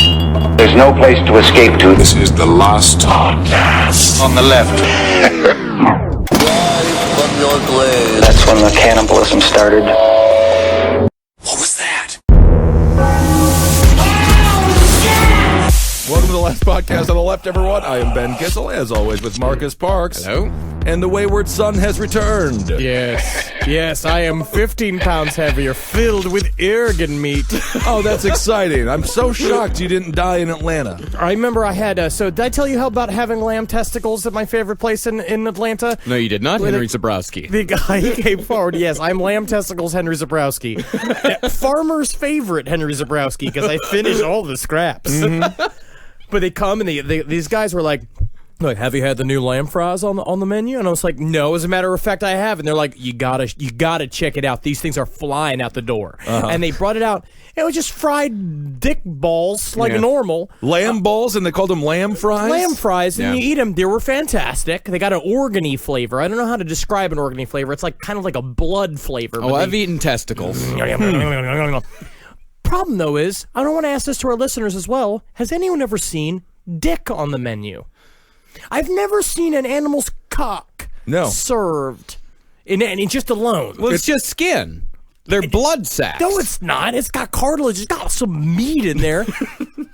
There's no place to escape to. This is the last podcast. On the left. That's when the cannibalism started. What was that? Welcome to the last podcast on the left, everyone. I am Ben Kissel, as always, with Marcus Parks. Hello. And the wayward son has returned. Yes, I am 15 pounds heavier, filled with organ meat. Oh, that's exciting. I'm so shocked you didn't die in Atlanta. I remember I had, so did I tell you how about having lamb testicles at my favorite place in Atlanta? No, you did not, Henry Zabrowski. The guy came forward, yes, I'm lamb testicles Henry Zabrowski. Farmer's favorite Henry Zabrowski, because I finish all the scraps. Mm-hmm. But they come and these guys were like, have you had the new lamb fries on the menu? And I was like, no, as a matter of fact, I have. And they're like, you gotta check it out. These things are flying out the door. Uh-huh. And they brought it out. It was just fried dick balls like normal. Lamb balls, and they called them lamb fries? Lamb fries, and you eat them. They were fantastic. They got an organy flavor. I don't know how to describe an organy flavor. It's like kind of like a blood flavor. Oh, I've eaten testicles. Problem, though, is, I don't want to ask this to our listeners as well, has anyone ever seen dick on the menu? I've never seen an animal's cock served in just alone. Well, it's just skin. They're blood sacks. No, it's not. It's got cartilage. It's got some meat in there.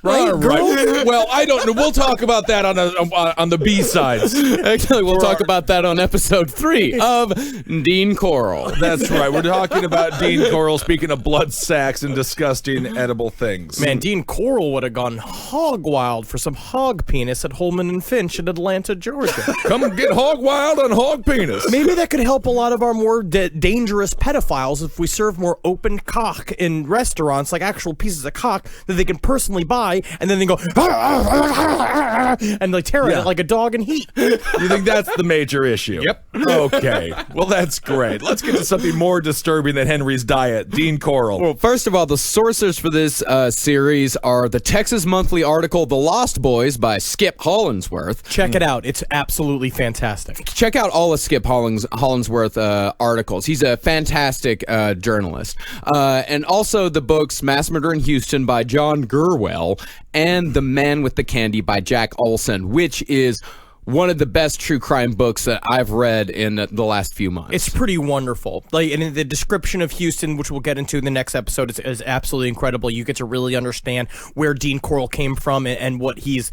Right, girl? Right. Well, I don't know. We'll talk about that on the B-sides. Actually, we'll talk about that on episode 3 of Dean Coral. That's right. We're talking about Dean Coral, speaking of blood sacks and disgusting edible things. Man, Dean Coral would have gone hog wild for some hog penis at Holman and Finch in Atlanta, Georgia. Come get hog wild on hog penis. Maybe that could help a lot of our more dangerous pedophiles if we serve more open cock in restaurants, like actual pieces of cock that they can personally buy, and then they go and they tear it like a dog in heat. You think that's the major issue? Yep. Okay. Well, that's great. Let's get to something more disturbing than Henry's diet. Dean Coral. Well, first of all, the sources for this series are the Texas Monthly article "The Lost Boys" by Skip Hollandsworth. Check it out. It's absolutely fantastic. Check out all of Skip Hollandsworth articles. He's a fantastic journalist. And also the books Mass Murder in Houston by John Gurwell and The Man with the Candy by Jack Olson, which is one of the best true crime books that I've read in the last few months. It's pretty wonderful. Like, and the description of Houston, which we'll get into in the next episode, is absolutely incredible. You get to really understand where Dean Coral came from and what he's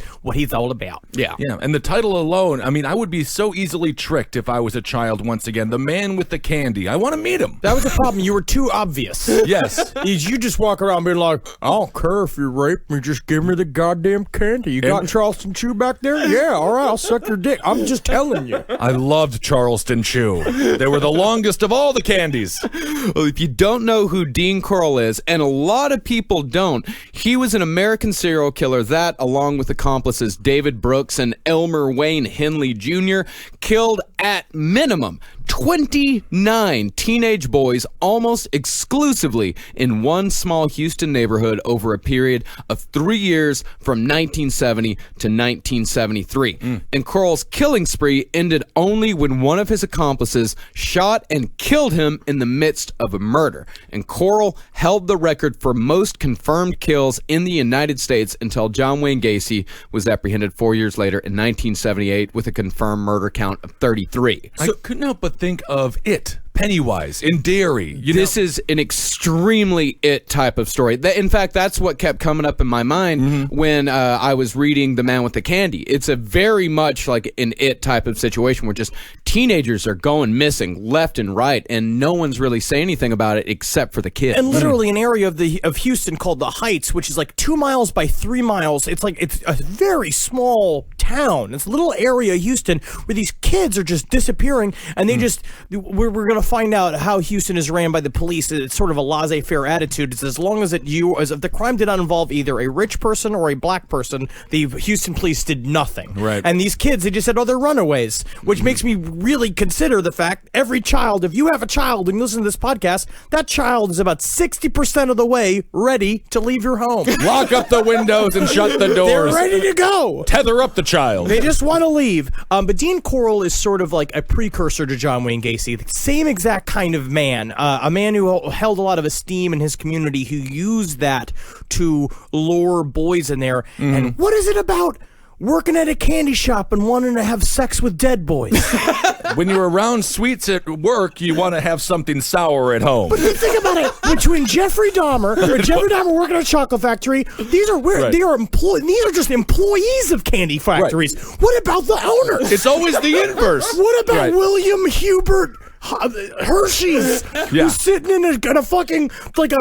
all about. Yeah. And the title alone, I mean, I would be so easily tricked if I was a child once again. The Man with the Candy. I want to meet him. That was the problem. You were too obvious. Yes. You just walk around being like, I don't care if you rape me, just give me the goddamn candy. You got Charleston Chew back there? Yeah, all right, I'll suck your dick. I'm just telling you. I loved Charleston Chew. They were the longest of all the candies. Well, if you don't know who Dean Coral is, and a lot of people don't, he was an American serial killer that, along with accomplices David Brooks and Elmer Wayne Henley Jr., killed at minimum 29 teenage boys almost exclusively in one small Houston neighborhood over a period of 3 years from 1970 to 1973. And Coral's killing spree ended only when one of his accomplices shot and killed him in the midst of a murder. And Coral held the record for most confirmed kills in the United States until John Wayne Gacy was apprehended 4 years later in 1978 with a confirmed murder count of 33. I couldn't help but think of It, Pennywise, in Derry. This is an extremely It type of story. In fact, that's what kept coming up in my mind when I was reading The Man with the Candy. It's a very much like an It type of situation where just teenagers are going missing left and right, and no one's really saying anything about it except for the kids. And literally an area of Houston called the Heights, which is like 2 miles by 3 miles. It's a very small town. It's a little area of Houston where these kids are just disappearing, and they just we're going to find out how Houston is ran by the police. It's sort of a laissez-faire attitude. It's as long as if the crime did not involve either a rich person or a black person, the Houston police did nothing. Right. And these kids, they just said, oh, they're runaways, which makes me really consider the fact every child, if you have a child and you listen to this podcast, that child is about 60% of the way ready to leave your home. Lock up the windows and shut the doors. They're ready to go. Tether up the child. child. They just want to leave. But Dean Corll is sort of like a precursor to John Wayne Gacy. The same exact kind of man. A man who held a lot of esteem in his community, who used that to lure boys in there. And what is it about working at a candy shop and wanting to have sex with dead boys? When you're around sweets at work, you want to have something sour at home. But you think about it, between Jeffrey Dahmer working at a chocolate factory, these are weird. Right. These are just employees of candy factories. Right. What about the owner? It's always the inverse. What about William Hubert Hershey's, who's sitting in a fucking, like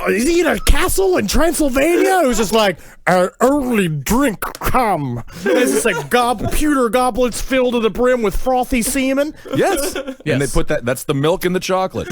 is he in a castle in Transylvania? Who's just like, early drink come. It's just like pewter goblets filled to the brim with frothy semen. Yes. And they put that's the milk in the chocolate.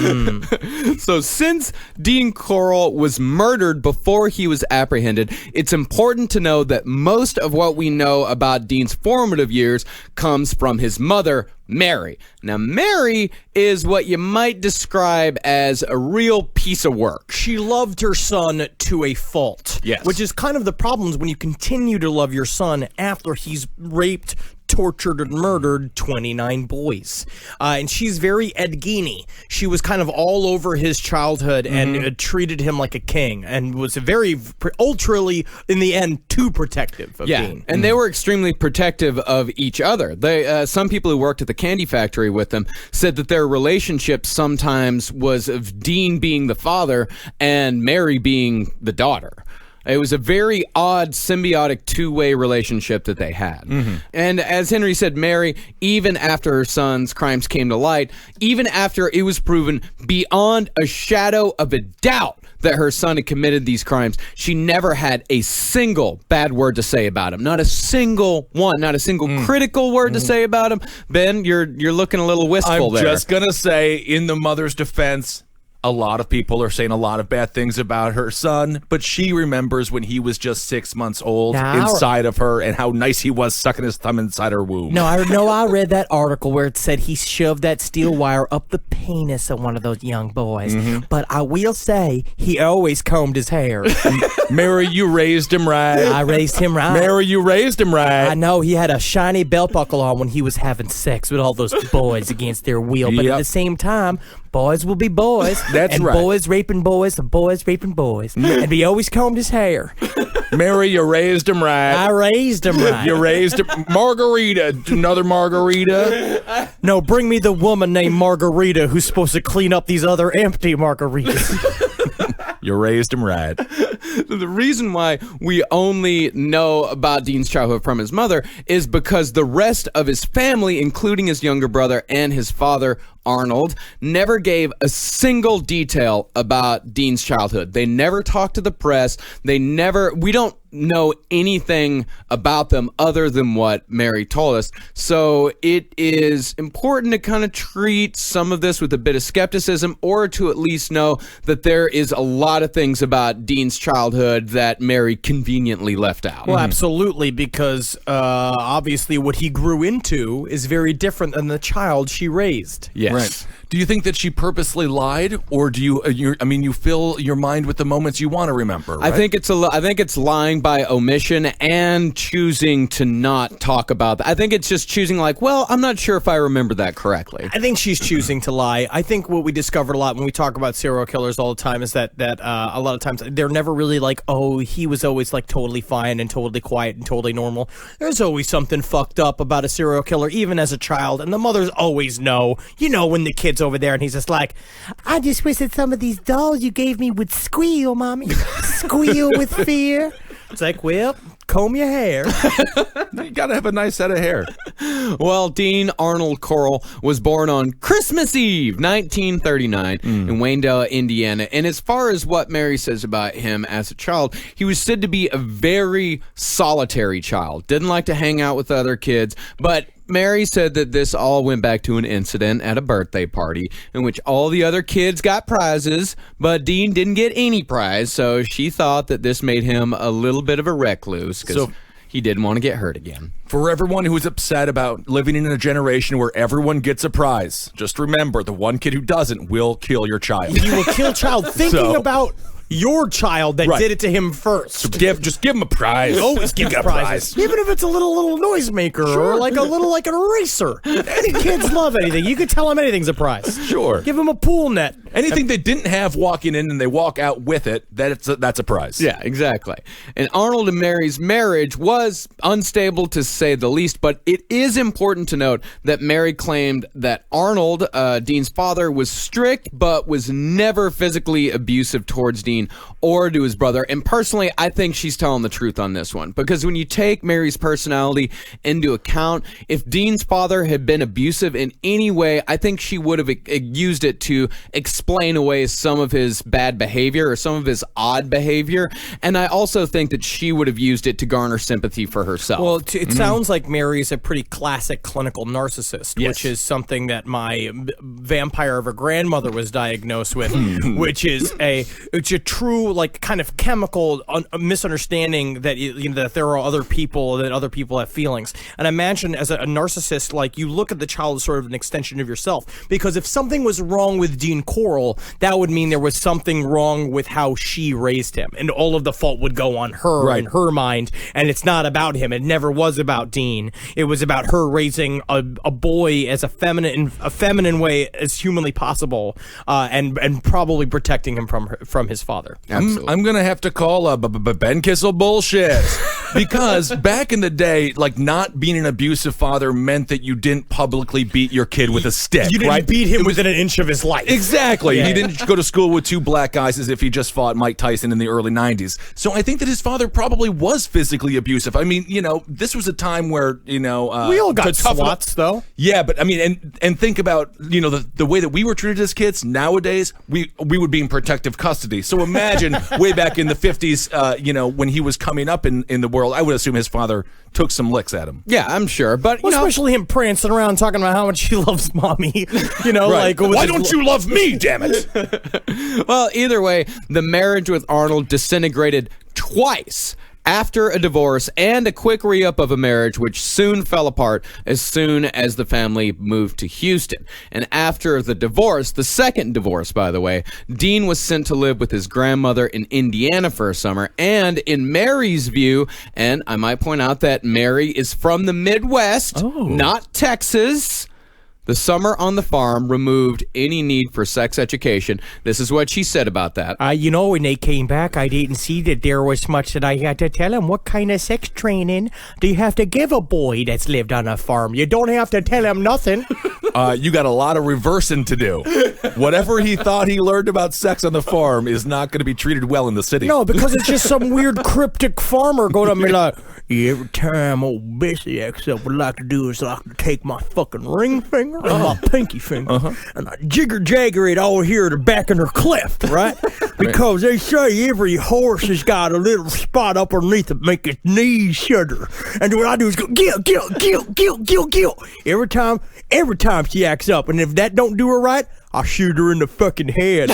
So since Dean Corll was murdered before he was apprehended, it's important to know that most of what we know about Dean's formative years comes from his mother, Mary. Now, Mary is what you might describe as a real piece of work. She loved her son to a fault. Yes. Which is kind of the problems when you continue to love your son after he's raped, tortured, and murdered 29 boys. And she's very Ed Gein-y. She was kind of all over his childhood and treated him like a king, and was ultrally, in the end, too protective of Dean. And they were extremely protective of each other. They, some people who worked at the candy factory with them said that their relationship sometimes was of Dean being the father and Mary being the daughter. It was a very odd, symbiotic, two-way relationship that they had. And as Henry said, Mary, even after her son's crimes came to light, even after it was proven beyond a shadow of a doubt that her son had committed these crimes, she never had a single bad word to say about him. Not a single one. Not a single critical word to say about him. Ben, you're looking a little wistful there. I'm just going to say, in the mother's defense, a lot of people are saying a lot of bad things about her son, but she remembers when he was just 6 months old inside of her and how nice he was sucking his thumb inside her womb. No, I read that article where it said he shoved that steel wire up the penis of one of those young boys. But I will say, he always combed his hair. Mary, you raised him right. I raised him right. Mary, you raised him right. I know he had a shiny belt buckle on when he was having sex with all those boys against their will. But at the same time, boys will be boys. That's and right. Boys raping boys and boys raping boys. And he always combed his hair. Mary, you raised him right. I raised him right. You raised him. Margarita. Another Margarita. No, bring me the woman named Margarita who's supposed to clean up these other empty margaritas. You raised him right. The reason why we only know about Dean's childhood from his mother is because the rest of his family, including his younger brother and his father, Arnold, never gave a single detail about Dean's childhood. They never talked to the press. We don't know anything about them other than what Mary told us. So it is important to kind of treat some of this with a bit of skepticism, or to at least know that there is a lot of things about Dean's childhood that Mary conveniently left out. Well, absolutely, because obviously what he grew into is very different than the child she raised. Yes. Right. Do you think that she purposely lied, or do you fill your mind with the moments you want to remember? Right? I think it's lying by omission and choosing to not talk about that. I think it's just choosing I'm not sure if I remember that correctly. I think she's choosing to lie. I think what we discovered a lot when we talk about serial killers all the time is that a lot of times they're never really like, oh, he was always like totally fine and totally quiet and totally normal. There's always something fucked up about a serial killer, even as a child, and the mothers always know. You know when the kid's over there and he's just like, I just wish that some of these dolls you gave me would squeal, mommy. Squeal with fear. It's like, well, comb your hair. You gotta have a nice head of hair. Well, Dean Arnold Corll was born on Christmas Eve, 1939, in Wayndale, Indiana. And as far as what Mary says about him as a child, he was said to be a very solitary child. Didn't like to hang out with other kids, but Mary said that this all went back to an incident at a birthday party in which all the other kids got prizes, but Dean didn't get any prize, so she thought that this made him a little bit of a recluse because he didn't want to get hurt again. For everyone who's upset about living in a generation where everyone gets a prize, just remember, the one kid who doesn't will kill your child. You will kill child. Thinking about your child that Right. did it to him first. Just give him a prize. Always give a prizes, even if it's a little noisemaker or like a little like an eraser. Kids love anything. You could tell them anything's a prize. Sure. Give them a pool net. Anything they didn't have walking in and they walk out with it, that's a prize. Yeah, exactly. And Arnold and Mary's marriage was unstable to say the least, but it is important to note that Mary claimed that Arnold, Dean's father, was strict but was never physically abusive towards Dean or to his brother. And personally, I think she's telling the truth on this one, because when you take Mary's personality into account, if Dean's father had been abusive in any way, I think she would have used it to explain away some of his bad behavior or some of his odd behavior. And I also think that she would have used it to garner sympathy for herself. Well, it sounds like Mary's a pretty classic clinical narcissist, Yes. which is something that my vampire of a grandmother was diagnosed with, which is it's a true like kind of chemical misunderstanding that that there are other people, that other people have feelings. And I imagine as a narcissist, like you look at the child as sort of an extension of yourself, because if something was wrong with Dean Coral, that would mean there was something wrong with how she raised him, and all of the fault would go on her in her mind. And it's not about him. It never was about Dean. It was about her raising a boy as a feminine way as humanly possible, and probably protecting him from his father. I'm gonna have to call Ben Kissel bullshit, because back in the day, like not being an abusive father meant that you didn't publicly beat your kid with a stick. You didn't right? beat him within an inch of his life. Exactly. Yeah. He didn't go to school with two black guys as if he just fought Mike Tyson in the early 90s. So I think that his father probably was physically abusive. I mean, this was a time where, We all got swats, though. Yeah, but I mean, and think about, the way that we were treated as kids. Nowadays, we would be in protective custody. So imagine way back in the 50s, when he was coming up in the world, I would assume his father took some licks at him. Yeah, I'm sure. But, Especially him prancing around talking about how much he loves mommy. Like, Why don't you love me, damn it? well, either way, the marriage with Arnold disintegrated twice after a divorce and a quick re-up of a marriage, which soon fell apart as soon as the family moved to Houston. And after the divorce, the second divorce, by the way, Dean was sent to live with his grandmother in Indiana for a summer. And in Mary's view, and I might point out that Mary is from the Midwest, not Texas, the summer on the farm removed any need for sex education. This is what she said about that. When they came back, I didn't see that there was much that I had to tell him. What kind of sex training do you have to give a boy that's lived on a farm? You don't have to tell him nothing. You got a lot of reversing to do. Whatever he thought he learned about sex on the farm is not going to be treated well in the city. No, because it's just some weird cryptic farmer going to me like, every time old Bessie acts up, what I like to do is I like to take my fucking ring finger and my pinky finger and I jigger-jagger it all here at the back of her cleft, right? Because they say every horse has got a little spot up underneath that make its knees shudder. And what I do is go, gill. Every time she acts up, and if that don't do her right, I'll shoot her in the fucking head.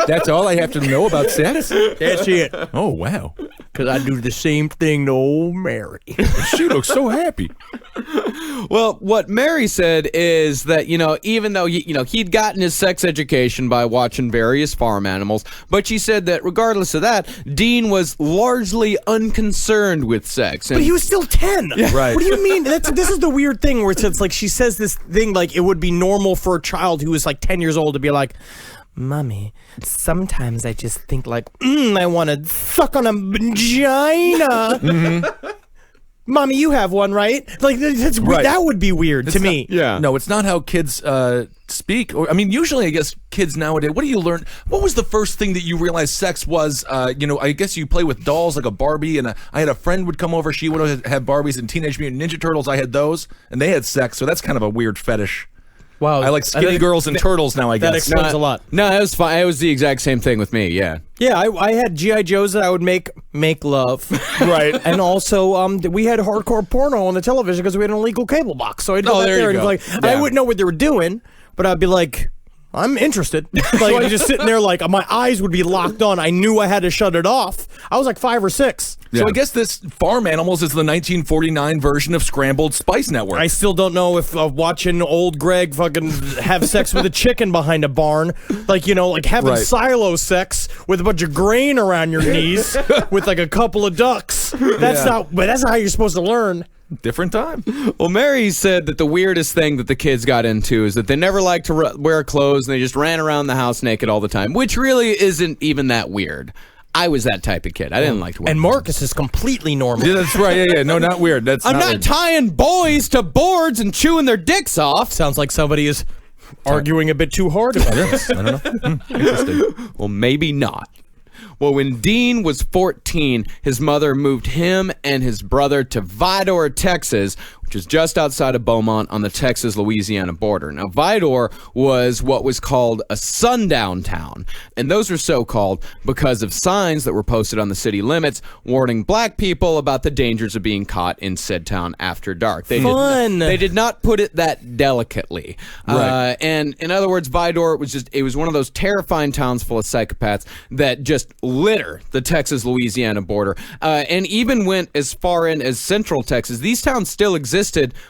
That's all I have to know about sex? That's it. Oh, wow. Because I do the same thing to old Mary. She looks so happy. Well, what Mary said is that, even though, he'd gotten his sex education by watching various farm animals, but she said that regardless of that, Dean was largely unconcerned with sex. But he was still 10. Right. What do you mean? This is the weird thing where it's like she says this thing like it would be normal for a child who is like 10 years old to be like, Mommy, sometimes I just think like, I want to suck on a vagina. Mm-hmm. Mommy, you have one, right? Like that's right. That would be weird to me. Yeah. No, it's not how kids speak. Or usually I guess kids nowadays, what do you learn? What was the first thing that you realized sex was? I guess you play with dolls like a Barbie, and I had a friend would come over. She would have Barbies and Teenage Mutant Ninja Turtles. I had those, and they had sex. So that's kind of a weird fetish. Wow. I like skinny girls and turtles now, I guess. That explains a lot. No, it was fine. It was the exact same thing with me, yeah. Yeah, I had G.I. Joes that I would make love. Right. And also, we had hardcore porno on the television because we had an illegal cable box. So I'd go back there there you and go. like, I wouldn't know what they were doing, but I'd be like, I'm interested. Like, I'm just sitting there like my eyes would be locked on. I knew I had to shut it off. I was like 5 or 6. So I guess this Farm Animals is the 1949 version of Scrambled Spice Network. I still don't know if watching old Greg fucking have sex with a chicken behind a barn, like having silo sex with a bunch of grain around your knees with like a couple of ducks. That's not how you're supposed to learn. Different time. Well, Mary said that the weirdest thing that the kids got into is that they never liked to wear clothes and they just ran around the house naked all the time, which really isn't even that weird. I was that type of kid. I didn't like to wear And clothes. Marcus is completely normal. Yeah, that's right. Yeah. No, not weird. I'm not tying boys to boards and chewing their dicks off. Sounds like somebody is arguing a bit too hard about this. I don't know. Interesting. Well, maybe not. Well, when Dean was 14, his mother moved him and his brother to Vidor, Texas, which is just outside of Beaumont on the Texas-Louisiana border. Now, Vidor was what was called a sundown town, and those were so called because of signs that were posted on the city limits warning black people about the dangers of being caught in said town after dark. They did not put it that delicately. Right. And in other words, Vidor was one of those terrifying towns full of psychopaths that just litter the Texas-Louisiana border, and even went as far in as central Texas. These towns still existed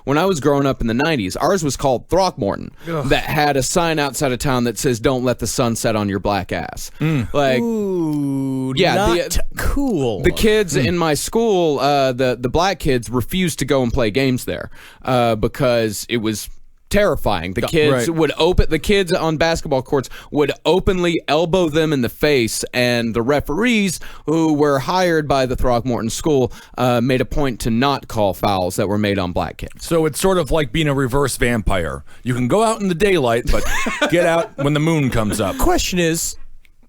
when I was growing up in the 90s. Ours was called Throckmorton, that had a sign outside of town that says, "Don't let the sun set on your black ass." Like, Ooh, yeah, not cool. The kids in my school, the black kids, refused to go and play games there because it was terrifying. The kids the kids on basketball courts would openly elbow them in the face, and the referees, who were hired by the Throckmorton school, made a point to not call fouls that were made on black kids. So it's sort of like being a reverse vampire. You can go out in the daylight, but get out when the moon comes up. Question is,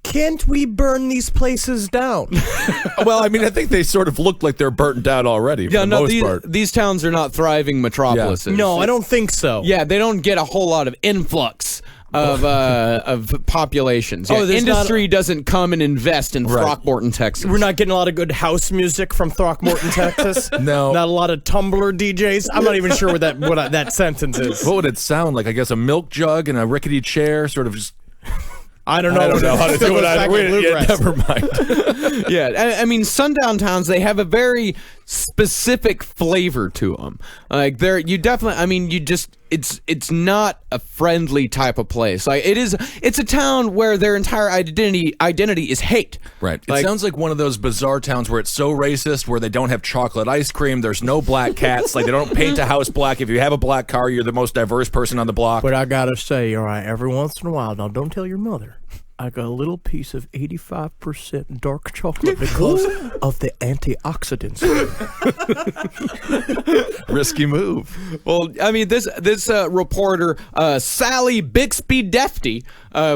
can't we burn these places down? Well, I mean, I think they sort of look like they're burnt down already for the most part. These towns are not thriving metropolises. No, I don't think so. Yeah, they don't get a whole lot of influx of populations. Yeah, there's industry doesn't come and invest in Throckmorton, Texas. We're not getting a lot of good house music from Throckmorton, Texas. No. Not a lot of Tumblr DJs. I'm not even sure what that sentence is. What would it sound like? I guess a milk jug and a rickety chair, sort of just... I don't know how to do it. Never mind. Yeah, I mean, sundown towns, they have a very specific flavor to them. Like, it's not a friendly type of place. Like, it's a town where their entire identity is hate. Right. It sounds like one of those bizarre towns where it's so racist, where they don't have chocolate ice cream, there's no black cats, like they don't paint a house black. If you have a black car, you're the most diverse person on the block. But I gotta say, all right, every once in a while, now don't tell your mother, I got a little piece of 85% dark chocolate because of the antioxidants. Risky move. Well, I mean, this reporter, Sally Bixby Defty,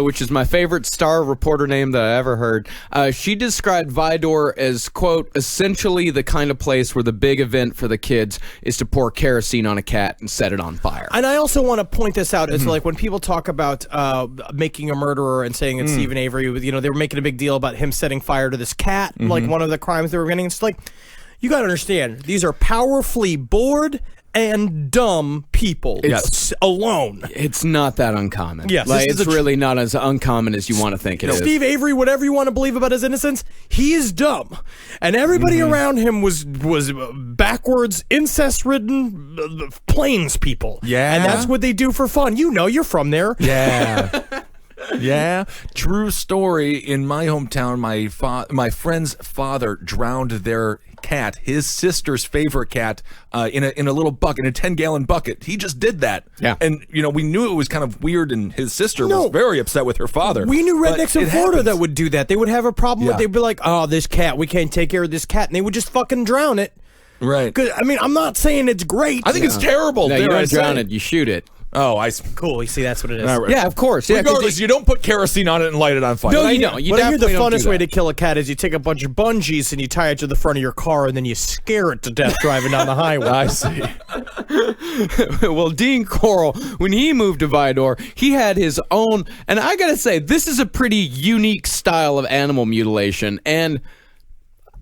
which is my favorite star reporter name that I ever heard, she described Vidor as, quote, essentially the kind of place where the big event for the kids is to pour kerosene on a cat and set it on fire. And I also want to point this out. It's like when people talk about making a murderer and saying it's Stephen Avery, they were making a big deal about him setting fire to this cat, like one of the crimes they were getting. It's like, you got to understand, these are powerfully bored and dumb people. It's alone. It's not that uncommon. Yes, like, it's really not as uncommon as you want to think it is. Steve Avery, whatever you want to believe about his innocence, he is dumb, and everybody around him was backwards, incest-ridden plains people. Yeah, and that's what they do for fun. You're from there. Yeah. Yeah, true story. In my hometown, my friend's father drowned their cat, his sister's favorite cat, in a little bucket, in a 10-gallon bucket. He just did that. Yeah, and we knew it was kind of weird, and his sister was very upset with her father. We knew rednecks in Florida that would do that. They would have a problem with. They'd be like, "Oh, this cat, we can't take care of this cat," and they would just fucking drown it. Right. I mean, I'm not saying it's great. I think it's terrible. No, you don't drown it. You shoot it. Oh, cool. You see, that's what it is. Right. Yeah, of course. Yeah, regardless, you don't put kerosene on it and light it on fire. No, you don't. But I hear the funnest way to kill a cat is you take a bunch of bungees and you tie it to the front of your car and then you scare it to death driving down the highway. I see. Well, Dean Coral, when he moved to Vidor, he had his own, and I gotta say, this is a pretty unique style of animal mutilation, and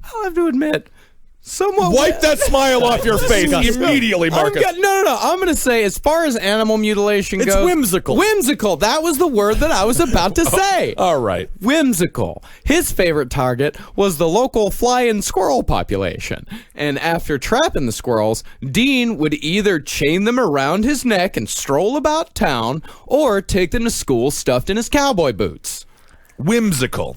I'll have to admit, somewhat Wipe that smile off your face immediately, Marcus. No. I'm going to say, as far as animal mutilation It's goes, whimsical. Whimsical. That was the word that I was about to say. All right. Whimsical. His favorite target was the local flying squirrel population. And after trapping the squirrels, Dean would either chain them around his neck and stroll about town, or take them to school stuffed in his cowboy boots. Whimsical.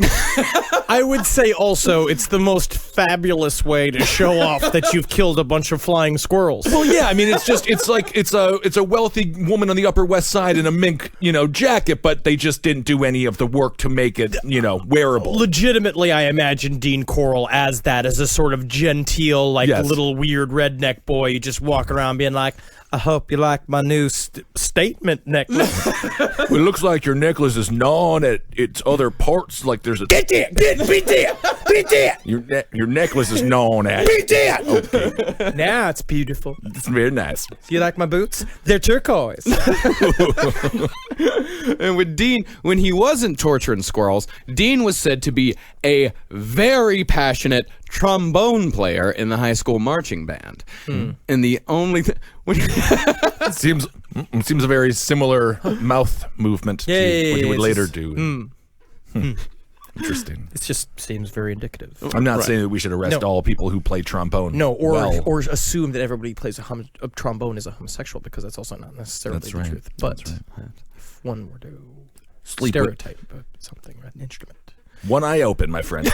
I would say also it's the most fabulous way to show off that you've killed a bunch of flying squirrels. Well, yeah, I mean, it's a wealthy woman on the Upper West Side in a mink, jacket, but they just didn't do any of the work to make it, wearable. Legitimately, I imagine Dean Corll as a sort of genteel, Yes. little weird redneck boy. You just walk around being like, I hope you like my new statement necklace. It looks like your necklace is gnawing at its other parts, like there's a... Get there! Be there! Your necklace is gnawing at Be it. there! Okay, Now it's beautiful. it's very nice. Do you like my boots? They're turquoise. And with Dean, when he wasn't torturing squirrels, Dean was said to be a very passionate trombone player in the high school marching band. And the only thing... It seems a very similar mouth movement to what he would it's later just- do. Interesting. It just seems very indicative. I'm not saying that we should arrest No. all people who play trombone. No, or well. or assume that everybody who plays a trombone is a homosexual, because that's also not necessarily That's the right. truth. But That's right. if one were to Sleep with- stereotype something, an instrument. One eye open, my friend.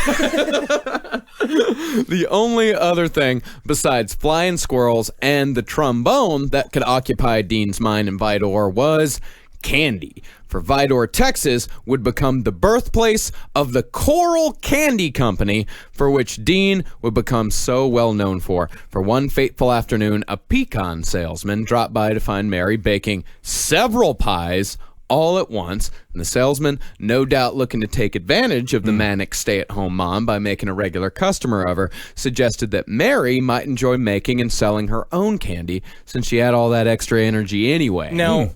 The only other thing besides flying squirrels and the trombone that could occupy Dean's mind in Vidor was candy. For Vidor, Texas would become the birthplace of the Coral Candy Company, for which Dean would become so well known for. For one fateful afternoon, a pecan salesman dropped by to find Mary baking several pies all at once, and the salesman, no doubt looking to take advantage of the manic stay-at-home mom by making a regular customer of her, suggested that Mary might enjoy making and selling her own candy, since she had all that extra energy anyway. Now,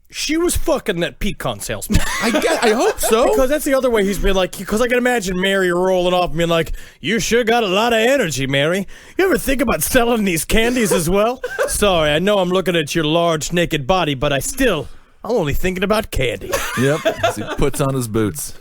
she was fucking that pecan salesman. I hope so. Because that's the other way he's been like, because I can imagine Mary rolling off and being like, you sure got a lot of energy, Mary. You ever think about selling these candies as well? Sorry, I know I'm looking at your large naked body, but I'm only thinking about candy. Yep. As he puts on his boots.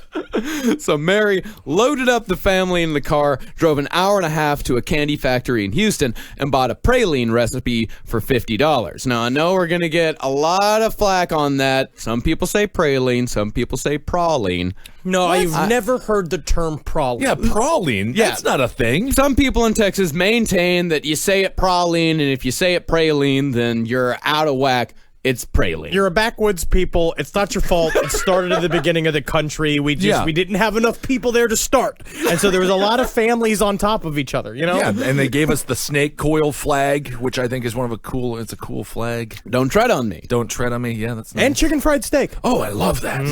So Mary loaded up the family in the car, drove an hour and a half to a candy factory in Houston, and bought a praline recipe for $50. Now, I know we're going to get a lot of flack on that. Some people say praline, some people say praline. No, I've never heard the term praline. Yeah, praline. Yeah. That's not a thing. Some people in Texas maintain that you say it praline, and if you say it praline, then you're out of whack. It's praline. You're a backwoods people. It's not your fault. It started at the beginning of the country. We didn't have enough people there to start. And so there was a lot of families on top of each other, Yeah, and they gave us the snake coil flag, which I think is it's a cool flag. Don't tread on me. Don't tread on me. Yeah, that's nice. And chicken fried steak. Oh, I love that.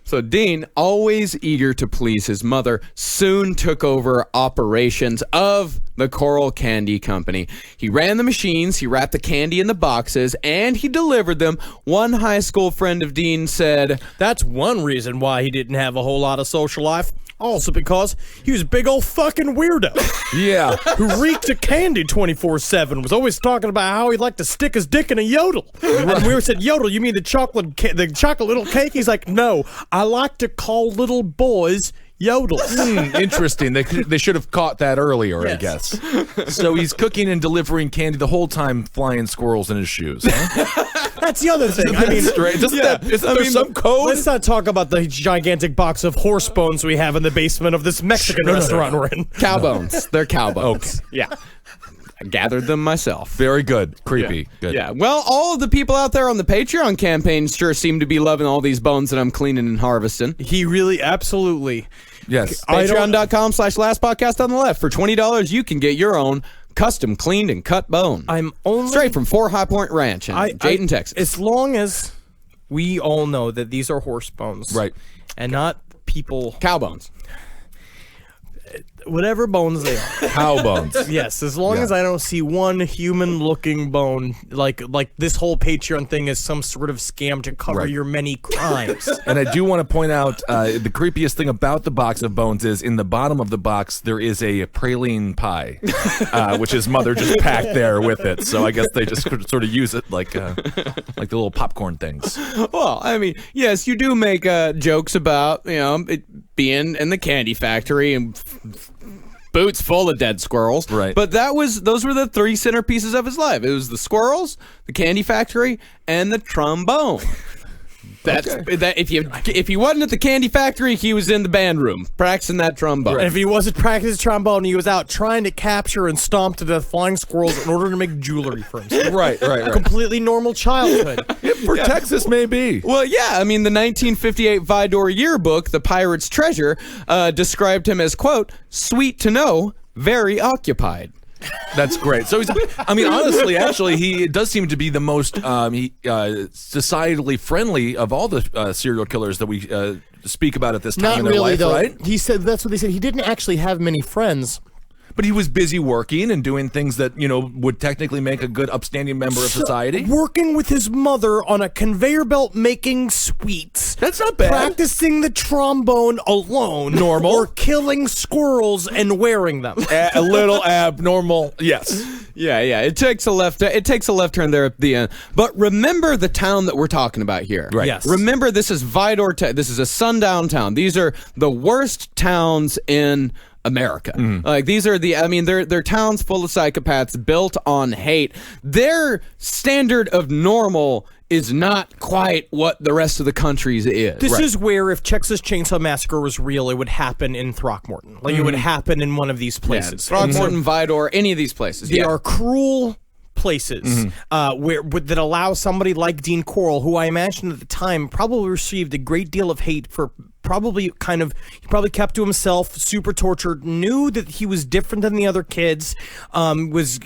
So Dean, always eager to please his mother, soon took over operations of the Coral Candy Company. He ran the machines, he wrapped the candy in the boxes, and he delivered them. One high school friend of Dean said, That's one reason why he didn't have a whole lot of social life. Also because he was a big old fucking weirdo Yeah. who reeked of candy 24/7. Was always talking about how he'd like to stick his dick in a yodel. And we said, "Yodel, you mean the chocolate little cake?" He's like, "No, I like to call little boys yodels." Interesting. They should have caught that earlier, I Yes. guess. So he's cooking and delivering candy the whole time, flying squirrels in his shoes. Huh? That's the other thing. I mean, Isn't there some code? let's not talk about the gigantic box of horse bones we have in the basement of this Mexican restaurant we're in. cow bones. They're cow bones. Yeah. I gathered them myself. Very good. Creepy. Good. Yeah, well, all of the people out there on the Patreon campaign sure seem to be loving all these bones that I'm cleaning and harvesting. He really, absolutely. Yes. Patreon.com/lastpodcast on the left. For $20, you can get your own custom cleaned and cut bone. I'm only Straight from Fort High Point Ranch in Dayton, Texas. As long as we all know that these are horse bones, Right. and not people. Cow bones. whatever bones they are. Cow bones. Yes, as long as I don't see one human-looking bone, like this whole Patreon thing is some sort of scam to cover your many crimes. And I do want to point out the creepiest thing about the box of bones is in the bottom of the box there is a praline pie, which his mother just packed there with it. So I guess they just sort of use it like the little popcorn things. Well, I mean, yes, you do make jokes about, it being in the candy factory and boots full of dead squirrels. Right. But those were the three centerpieces of his life. It was the squirrels, the candy factory, and the trombone. That if he wasn't at the candy factory, he was in the band room practicing that trombone. And if he wasn't practicing trombone, he was out trying to capture and stomp to death flying squirrels in order to make jewelry for himself. Right. Completely normal childhood. For Texas, maybe. Well, yeah, I mean, the 1958 Vidor yearbook, The Pirate's Treasure, described him as, quote, sweet to know, very occupied. That's great. So honestly, actually, he does seem to be the most societally friendly of all the serial killers that we speak about at this time Not in their really, life, though. right? He said that's what they said. He didn't actually have many friends. But he was busy working and doing things that, would technically make a good upstanding member of society. Working with his mother on a conveyor belt making sweets. That's not bad. Practicing the trombone alone. Normal. Or killing squirrels and wearing them. A little abnormal. Yes. Yeah. It takes a left turn there at the end. But remember the town that we're talking about here. Right. Yes. Remember, this is Vidor. This is a sundown town. These are the worst towns in America. Like these are they're towns full of psychopaths built on hate. Their standard of normal is not quite what the rest of the country's is. This is where if Texas Chainsaw Massacre was real, it would happen in Throckmorton. Like it would happen in one of these places. Throckmorton, Vidor, any of these places. They are cruel places that allow somebody like Dean Corll, who I imagine at the time probably received a great deal of hate for he probably kept to himself, super tortured, knew that he was different than the other kids, was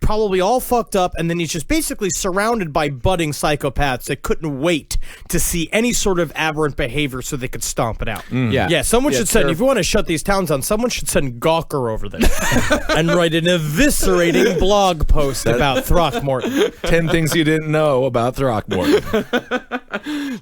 probably all fucked up, and then he's just basically surrounded by budding psychopaths that couldn't wait to see any sort of aberrant behavior so they could stomp it out. Yeah, someone should send, if you want to shut these towns down, someone should send Gawker over there and write an eviscerating blog post about Throckmorton. 10 things you didn't know about Throckmorton.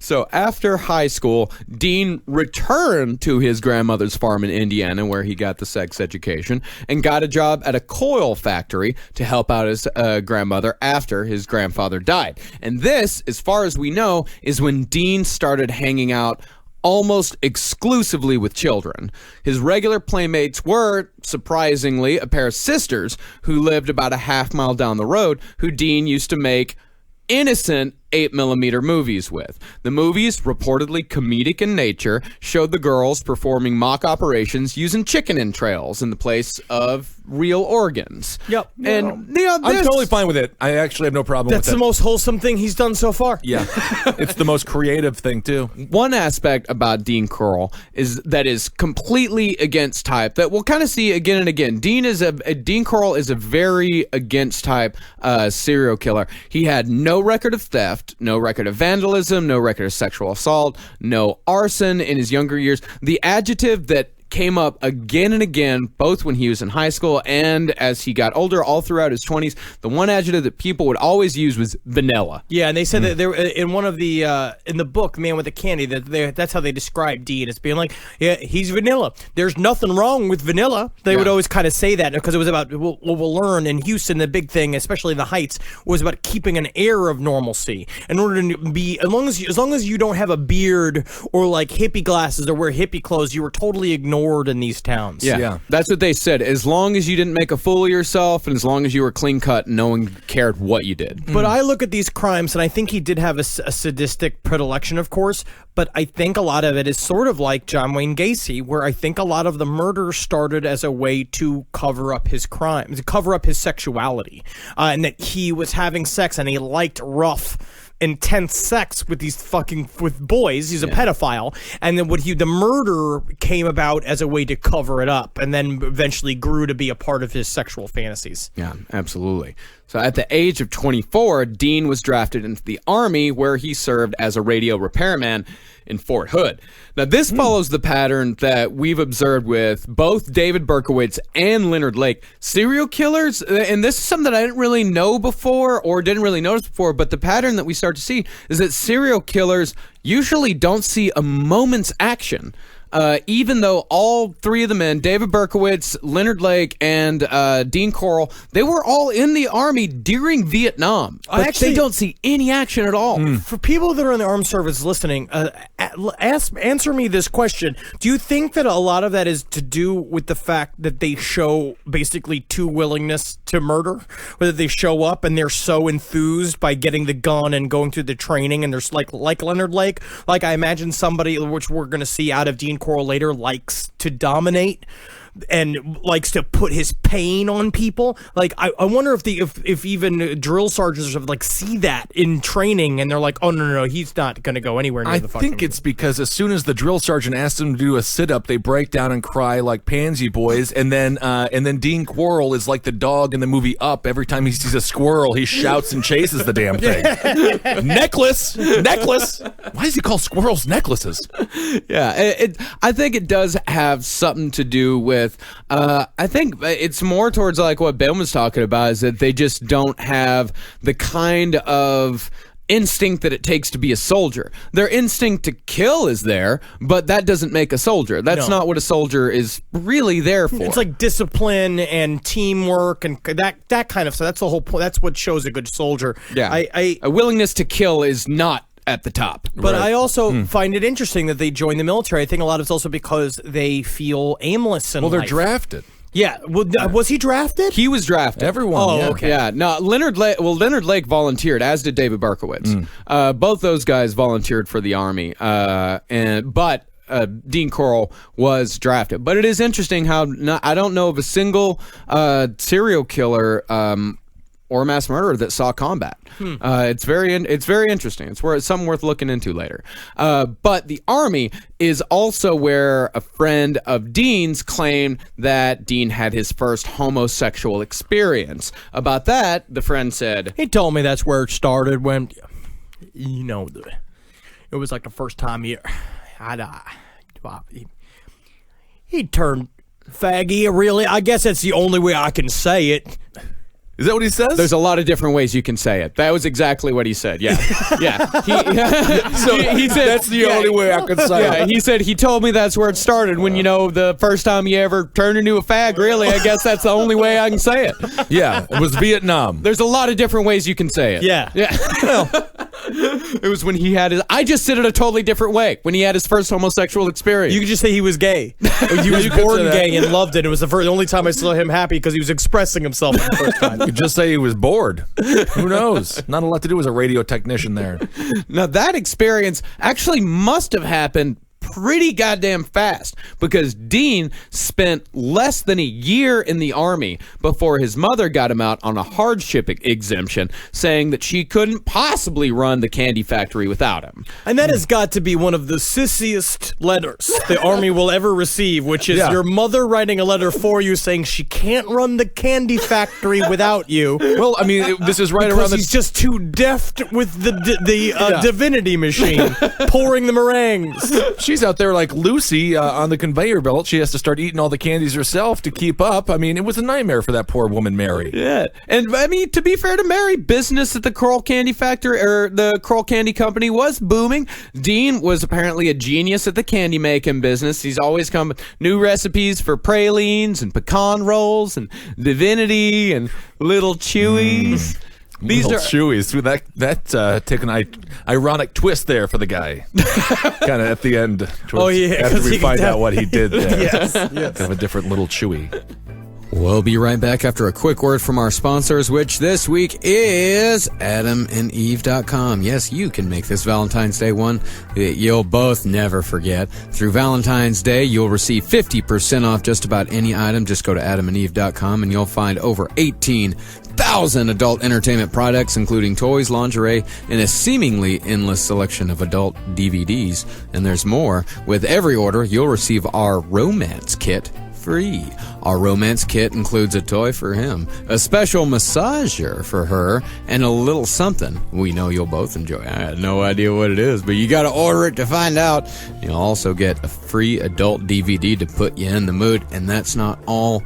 So after high school, Dean returned to his grandmother's farm in Indiana, where he got the sex education, and got a job at a coil factory to help out his grandmother after his grandfather died. And this, as far as we know, is when Dean started hanging out almost exclusively with children. His regular playmates were, surprisingly, a pair of sisters who lived about a half-mile down the road, who Dean used to make innocent 8mm movies with. The movies, reportedly comedic in nature, showed the girls performing mock operations using chicken entrails in the place of real organs. Yep. And I'm totally fine with it. I actually have no problem with That's it. the most wholesome thing he's done so far. Yeah. It's the most creative thing, too. One aspect about Dean Corll is completely against type that we'll kind of see again and again. Dean Corll is a very against type serial killer. He had no record of theft, no record of vandalism, no record of sexual assault, no arson in his younger years. The adjective that came up again and again, both when he was in high school and as he got older, all throughout his 20s, the one adjective that people would always use was vanilla. Yeah, and they said that there in one of the in the book, Man with the Candy, that's how they describe Dean as being like, yeah, he's vanilla. There's nothing wrong with vanilla. They would always kind of say that because it was about what we'll learn in Houston. The big thing, especially in the Heights, was about keeping an air of normalcy. In order to be, as long as you don't have a beard or like hippie glasses or wear hippie clothes, you were totally ignored in these towns. Yeah. That's what they said. As long as you didn't make a fool of yourself and as long as you were clean cut, no one cared what you did. But I look at these crimes and I think he did have a sadistic predilection, of course, but I think a lot of it is sort of like John Wayne Gacy, where I think a lot of the murders started as a way to cover up his crimes, to cover up his sexuality, and that he was having sex and he liked rough, intense sex with with boys. He's a pedophile, and then the murder came about as a way to cover it up, and then eventually grew to be a part of his sexual fantasies. Yeah, absolutely. So at the age of 24, Dean was drafted into the Army, where he served as a radio repairman. in Fort Hood. Now, this follows the pattern that we've observed with both David Berkowitz and Leonard Lake. Serial killers, and this is something that I didn't really know before or didn't really notice before, but the pattern that we start to see is that serial killers usually don't see a moment's action. Even though all three of the men, David Berkowitz, Leonard Lake, and Dean Corll, they were all in the Army during Vietnam. But they don't see any action at all. For people that are in the armed service listening, answer me this question. Do you think that a lot of that is to do with the fact that they show basically too willingness to murder? Whether they show up and they're so enthused by getting the gun and going through the training, and there's like Leonard Lake, like I imagine somebody, which we're going to see out of Dean Corll later, likes to dominate and likes to put his pain on people. Like I wonder if even drill sergeants like see that in training and they're like, oh no, he's not going to go anywhere near the fucking. I think it's because as soon as the drill sergeant asks them to do a sit-up, they break down and cry like pansy boys, and then Dean Corll is like the dog in the movie Up. Every time he sees a squirrel, he shouts and chases the damn thing. necklace. Why does he call squirrels necklaces? Yeah, I think it does have something to do with. I think it's more towards like what Ben was talking about, is that they just don't have the kind of instinct that it takes to be a soldier. Their instinct to kill is there, but that doesn't make a soldier. That's not what a soldier is really there for. It's like discipline and teamwork and that kind of stuff. That's the whole point. That's what shows a good soldier. Yeah, a willingness to kill is not at the top. But I also find it interesting that they join the military. I think a lot of it's also because they feel aimless in life. Well, they're drafted. Yeah. Was he drafted? He was drafted. Everyone. Oh, yeah. okay. Yeah. No, Leonard Lake volunteered, as did David Berkowitz. Both those guys volunteered for the Army. But Dean Corll was drafted. But it is interesting how I don't know of a single serial killer or mass murderer that saw combat. It's very interesting. It's something worth looking into later. But the Army is also where a friend of Dean's claimed that Dean had his first homosexual experience. About that, the friend said, He told me that's where it started when, it was like the first time he turned faggy, really. I guess that's the only way I can say it. Is that what he says? There's a lot of different ways you can say it. That was exactly what he said. Yeah. Yeah. He said that's the only way I could say it. Yeah, he said he told me that's where it started when, the first time he ever turned into a fag, really. I guess that's the only way I can say it. Yeah, it was Vietnam. There's a lot of different ways you can say it. Yeah. It was when he had I just said it a totally different way. When he had his first homosexual experience. You could just say he was gay. He was born gay and loved it. It was the only time I saw him happy because he was expressing himself for the first time. You could just say he was bored. Who knows? Not a lot to do as a radio technician there. Now, that experience actually must have happened pretty goddamn fast, because Dean spent less than a year in the Army before his mother got him out on a hardship exemption, saying that she couldn't possibly run the candy factory without him. And that has got to be one of the sissiest letters the Army will ever receive, which is your mother writing a letter for you saying she can't run the candy factory without you. Well, I mean, this is right around the... he's just too deft with the divinity machine, pouring the meringues. She's out there like Lucy on the conveyor belt. She has to start eating all the candies herself to keep up. I mean, it was a nightmare for that poor woman, Mary. Yeah. And I mean, to be fair to Mary, business at the Corll Candy Factory, or the Corll Candy Company, was booming. Dean was apparently a genius at the candy making business. He's always come with new recipes for pralines and pecan rolls and divinity and little chewies. These are chewies. That take an ironic twist there for the guy. Kind of at the end. After we find out what he did there. Yes. Kind of a different little chewy. We'll be right back after a quick word from our sponsors, which this week is AdamandEve.com. Yes, you can make this Valentine's Day one that you'll both never forget. Through Valentine's Day, you'll receive 50% off just about any item. Just go to AdamandEve.com and you'll find over 18,000 adult entertainment products, including toys, lingerie, and a seemingly endless selection of adult DVDs. And there's more. With every order, you'll receive our romance kit free. Our romance kit includes a toy for him, a special massager for her, and a little something we know you'll both enjoy. I had no idea what it is, but you gotta order it to find out. You'll also get a free adult DVD to put you in the mood, and that's not all.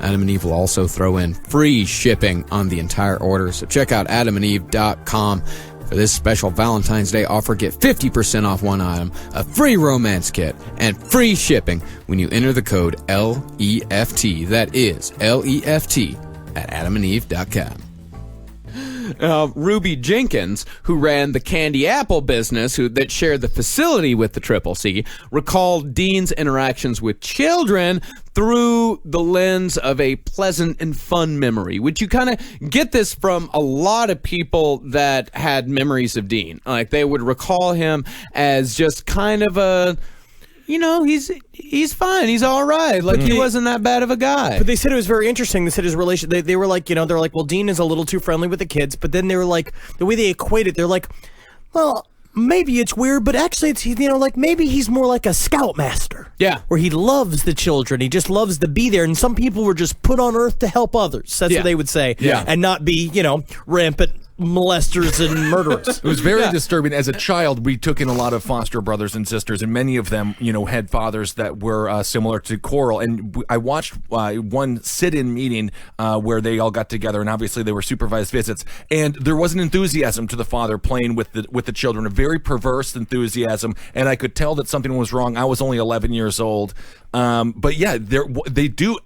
Adam and Eve will also throw in free shipping on the entire order, so check out adamandeve.com. For this special Valentine's Day offer, get 50% off one item, a free romance kit, and free shipping when you enter the code LEFT. That is LEFT at adamandeve.com. Ruby Jenkins, who ran the candy apple business that shared the facility with the Triple C, recalled Dean's interactions with children through the lens of a pleasant and fun memory, which you kind of get this from a lot of people that had memories of Dean. Like, they would recall him as just kind of a... he's fine. He's all right. Like, he wasn't that bad of a guy. But they said it was very interesting. They said his relation. They were like, they're like, well, Dean is a little too friendly with the kids. But then they were like, the way they equate it, they're like, well, maybe it's weird, but actually it's, like maybe he's more like a scoutmaster. Yeah. Where he loves the children. He just loves to be there. And some people were just put on earth to help others. That's what they would say. Yeah. And not be, rampant molesters and murderers. It was very disturbing. As a child, we took in a lot of foster brothers and sisters, and many of them, had fathers that were similar to Coral. And I watched one sit-in meeting where they all got together, and obviously they were supervised visits. And there was an enthusiasm to the father playing with the children, a very perverse enthusiasm. And I could tell that something was wrong. I was only 11 years old, but yeah, they do.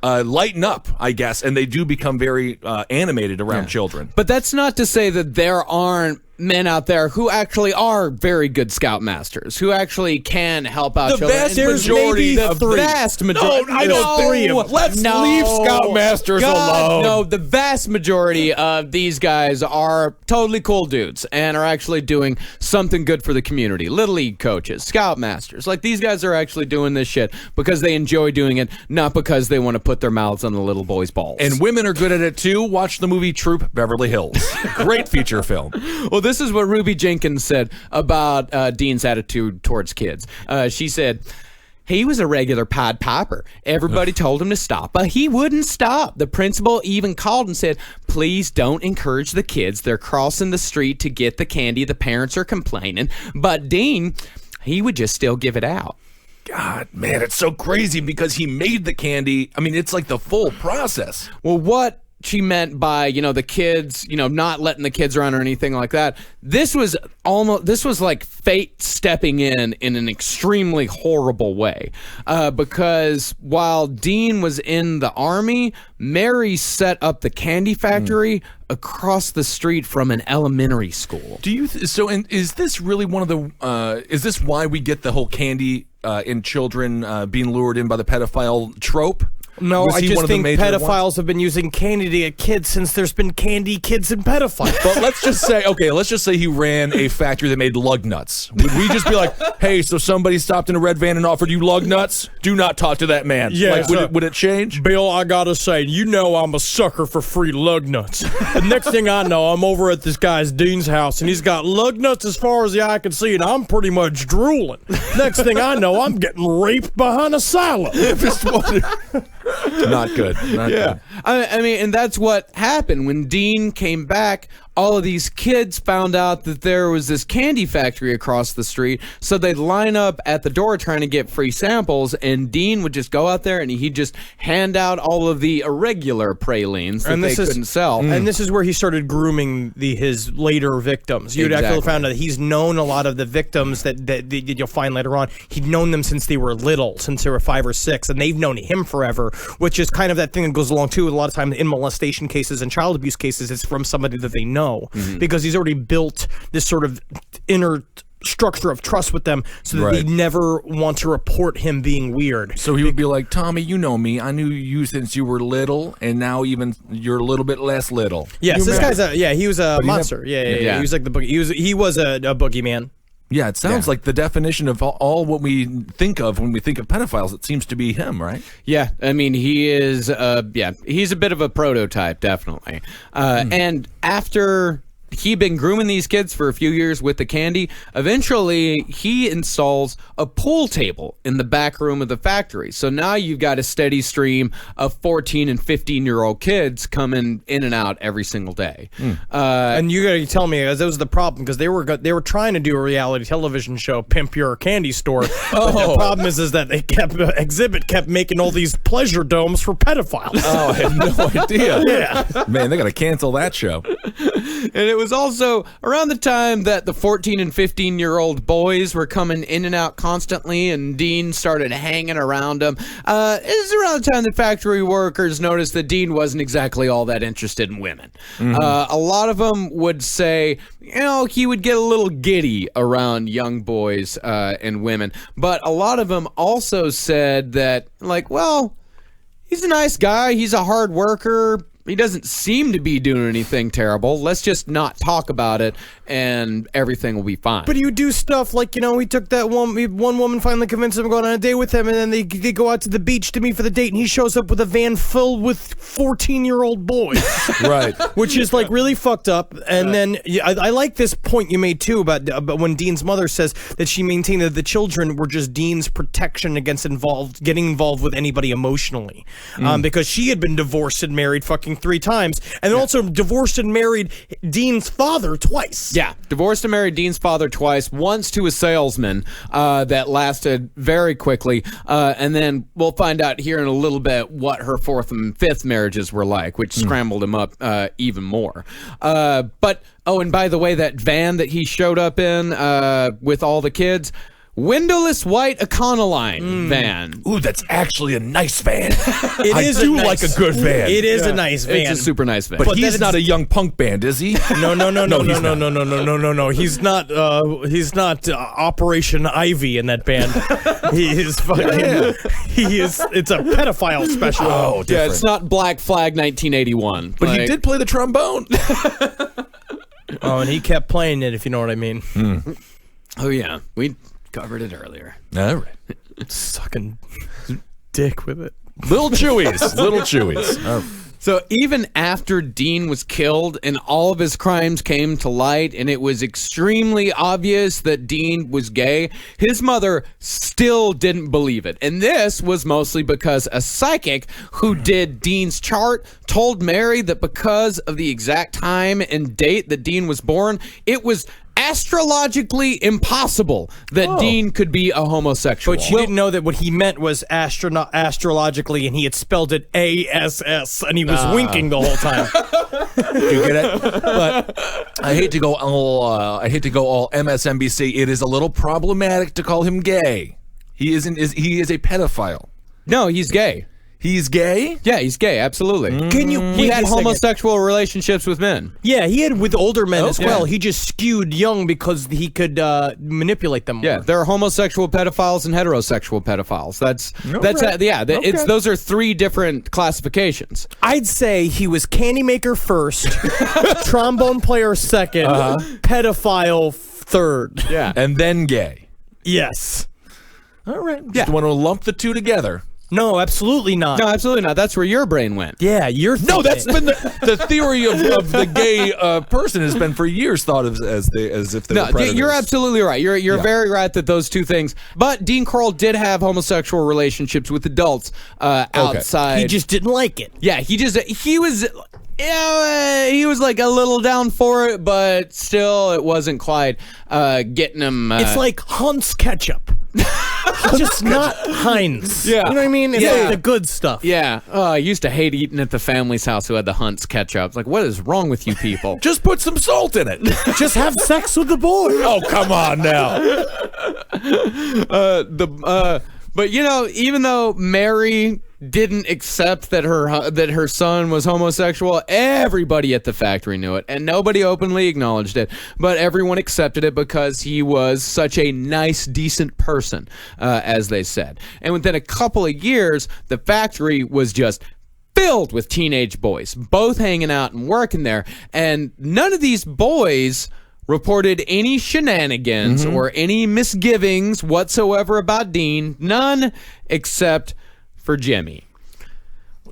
Lighten up, I guess, and they do become very animated around children. But that's not to say that there aren't men out there who actually are very good scoutmasters, who actually can help out children. Vast majority the vast majority. No, I know 3 of them. Let's leave scoutmasters alone. No, the vast majority of these guys are totally cool dudes and are actually doing something good for the community. Little League coaches, scoutmasters. Like, these guys are actually doing this shit because they enjoy doing it, not because they want to put their mouths on the little boys' balls. And women are good at it too. Watch the movie Troop Beverly Hills. Great feature film. Well, this is what Ruby Jenkins said about Dean's attitude towards kids. She said, he was a regular Pied Piper. Everybody told him to stop, but he wouldn't stop. The principal even called and said, please don't encourage the kids. They're crossing the street to get the candy. The parents are complaining. But Dean, he would just still give it out. God, man, it's so crazy because he made the candy. I mean, it's like the full process. Well, what she meant by, the kids, not letting the kids run or anything like that. This was like fate stepping in an extremely horrible way. Because while Dean was in the army, Mary set up the candy factory across the street from an elementary school. Do you, and is this really one of the, is this why we get the whole candy in children being lured in by the pedophile trope? No, I just think pedophiles have been using candy to get kids since there's been candy, kids, and pedophiles. But let's just say he ran a factory that made lug nuts. Would we just be like, hey, so somebody stopped in a red van and offered you lug nuts? Do not talk to that man. Yeah, would it change? Bill, I gotta say, I'm a sucker for free lug nuts. The next thing I know, I'm over at this guy's Dean's house, and he's got lug nuts as far as the eye can see, and I'm pretty much drooling. Next thing I know, I'm getting raped behind a silo. Not good. Not good. I mean, and that's what happened when Dean came back. All of these kids found out that there was this candy factory across the street, so they'd line up at the door trying to get free samples, and Dean would just go out there and he'd just hand out all of the irregular pralines that they couldn't sell. And this is where he started grooming his later victims. You'd actually found out that he's known a lot of the victims that you'll find later on. He'd known them since they were little, since they were 5 or 6, and they've known him forever, which is kind of that thing that goes along too. A lot of times in molestation cases and child abuse cases, it's from somebody that they know. Because he's already built this sort of inner structure of trust with them so that they never want to report him being weird. So he would be like, Tommy, you know me. I knew you since you were little, and now even you're a little bit less little. Yes, this guy's he was a monster. Yeah. He was like the boogie. He was a boogeyman. Yeah, it sounds like the definition of all what we think of when we think of pedophiles. It seems to be him, right? Yeah, I mean, he is, he's a bit of a prototype, definitely. And after he'd been grooming these kids for a few years with the candy. Eventually, he installs a pool table in the back room of the factory. So now you've got a steady stream of 14 and 15-year-old kids coming in and out every single day. And you gotta tell me, that was the problem, because they were trying to do a reality television show, Pimp Your Candy Store. But the problem is that they Exhibit kept making all these pleasure domes for pedophiles. Oh, I had no idea. Yeah. Man, they got to cancel that show. And it was also around the time that the 14 and 15-year-old boys were coming in and out constantly, and Dean started hanging around them. It was around the time that factory workers noticed that Dean wasn't exactly all that interested in women. A lot of them would say, he would get a little giddy around young boys and women. But a lot of them also said that, he's a nice guy. He's a hard worker. He doesn't seem to be doing anything terrible. Let's just not talk about it, and everything will be fine. But he would do stuff like, he took that one woman, finally convinced him to go on a date with him, and then they go out to the beach to meet for the date, and he shows up with a van filled with 14-year-old boys. Right. Which is, really fucked up. And then, I like this point you made, too, about when Dean's mother says that she maintained that the children were just Dean's protection against getting involved with anybody emotionally. Because she had been divorced and married fucking 3 times, and also divorced and married Dean's father twice. Yeah, divorced and married Dean's father twice, once to a salesman that lasted very quickly, and then we'll find out here in a little bit what her 4th and 5th marriages were like, which scrambled him up even more. And by the way, that van that he showed up in with all the kids, windowless white Econoline van. Ooh, that's actually a nice van. I do like a good van. It is a nice van. It's a super nice van. But he's not a young punk band, is he? No. He's not Operation Ivy in that band. He is fucking. He is. It's a pedophile special. Oh, yeah, it's not Black Flag 1981. But he did play the trombone. Oh, and he kept playing it, if you know what I mean. Oh yeah, we covered it earlier. All right. Sucking dick with it. Little Chewies. Oh. So even after Dean was killed and all of his crimes came to light and it was extremely obvious that Dean was gay, his mother still didn't believe it. And this was mostly because a psychic who did Dean's chart told Mary that because of the exact time and date that Dean was born, it was astrologically impossible that Dean could be a homosexual. But she didn't know that what he meant was astrologically, and he had spelled it ASS, and he was winking the whole time. You get it? But I hate to go all MSNBC. It is a little problematic to call him gay. He isn't. He is a pedophile. No, he's gay. He's gay? Yeah, he's gay, absolutely. Can you? He had homosexual relationships with men. Yeah, he had with older men as well. He just skewed young because he could manipulate them more. Yeah, there are homosexual pedophiles and heterosexual pedophiles. Those are 3 different classifications. I'd say he was candy maker first, trombone player second, pedophile third. Yeah. And then gay. Yes. All right. Just want to lump the 2 together. No, absolutely not. No, absolutely not. That's where your brain went. Yeah, you're thinking. No, that's been the theory of the gay person has been for years thought of as if they were predators. You're absolutely right. You're very right that those 2 things. But Dean Coral did have homosexual relationships with adults outside. He just didn't like it. Yeah, he was like a little down for it, but still it wasn't quite getting him. It's like Hunt's ketchup. Just not Heinz. Yeah. You know what I mean? It's like the good stuff. Yeah. I used to hate eating at the family's house who had the Hunt's ketchup. It's like, what is wrong with you people? Just put some salt in it. Just have sex with the boy. Oh, come on now. But even though Mary didn't accept that her son was homosexual, everybody at the factory knew it, and nobody openly acknowledged it. But everyone accepted it because he was such a nice, decent person, as they said. And within a couple of years, the factory was just filled with teenage boys, both hanging out and working there. And none of these boys reported any shenanigans or any misgivings whatsoever about Dean. None except for Jimmy.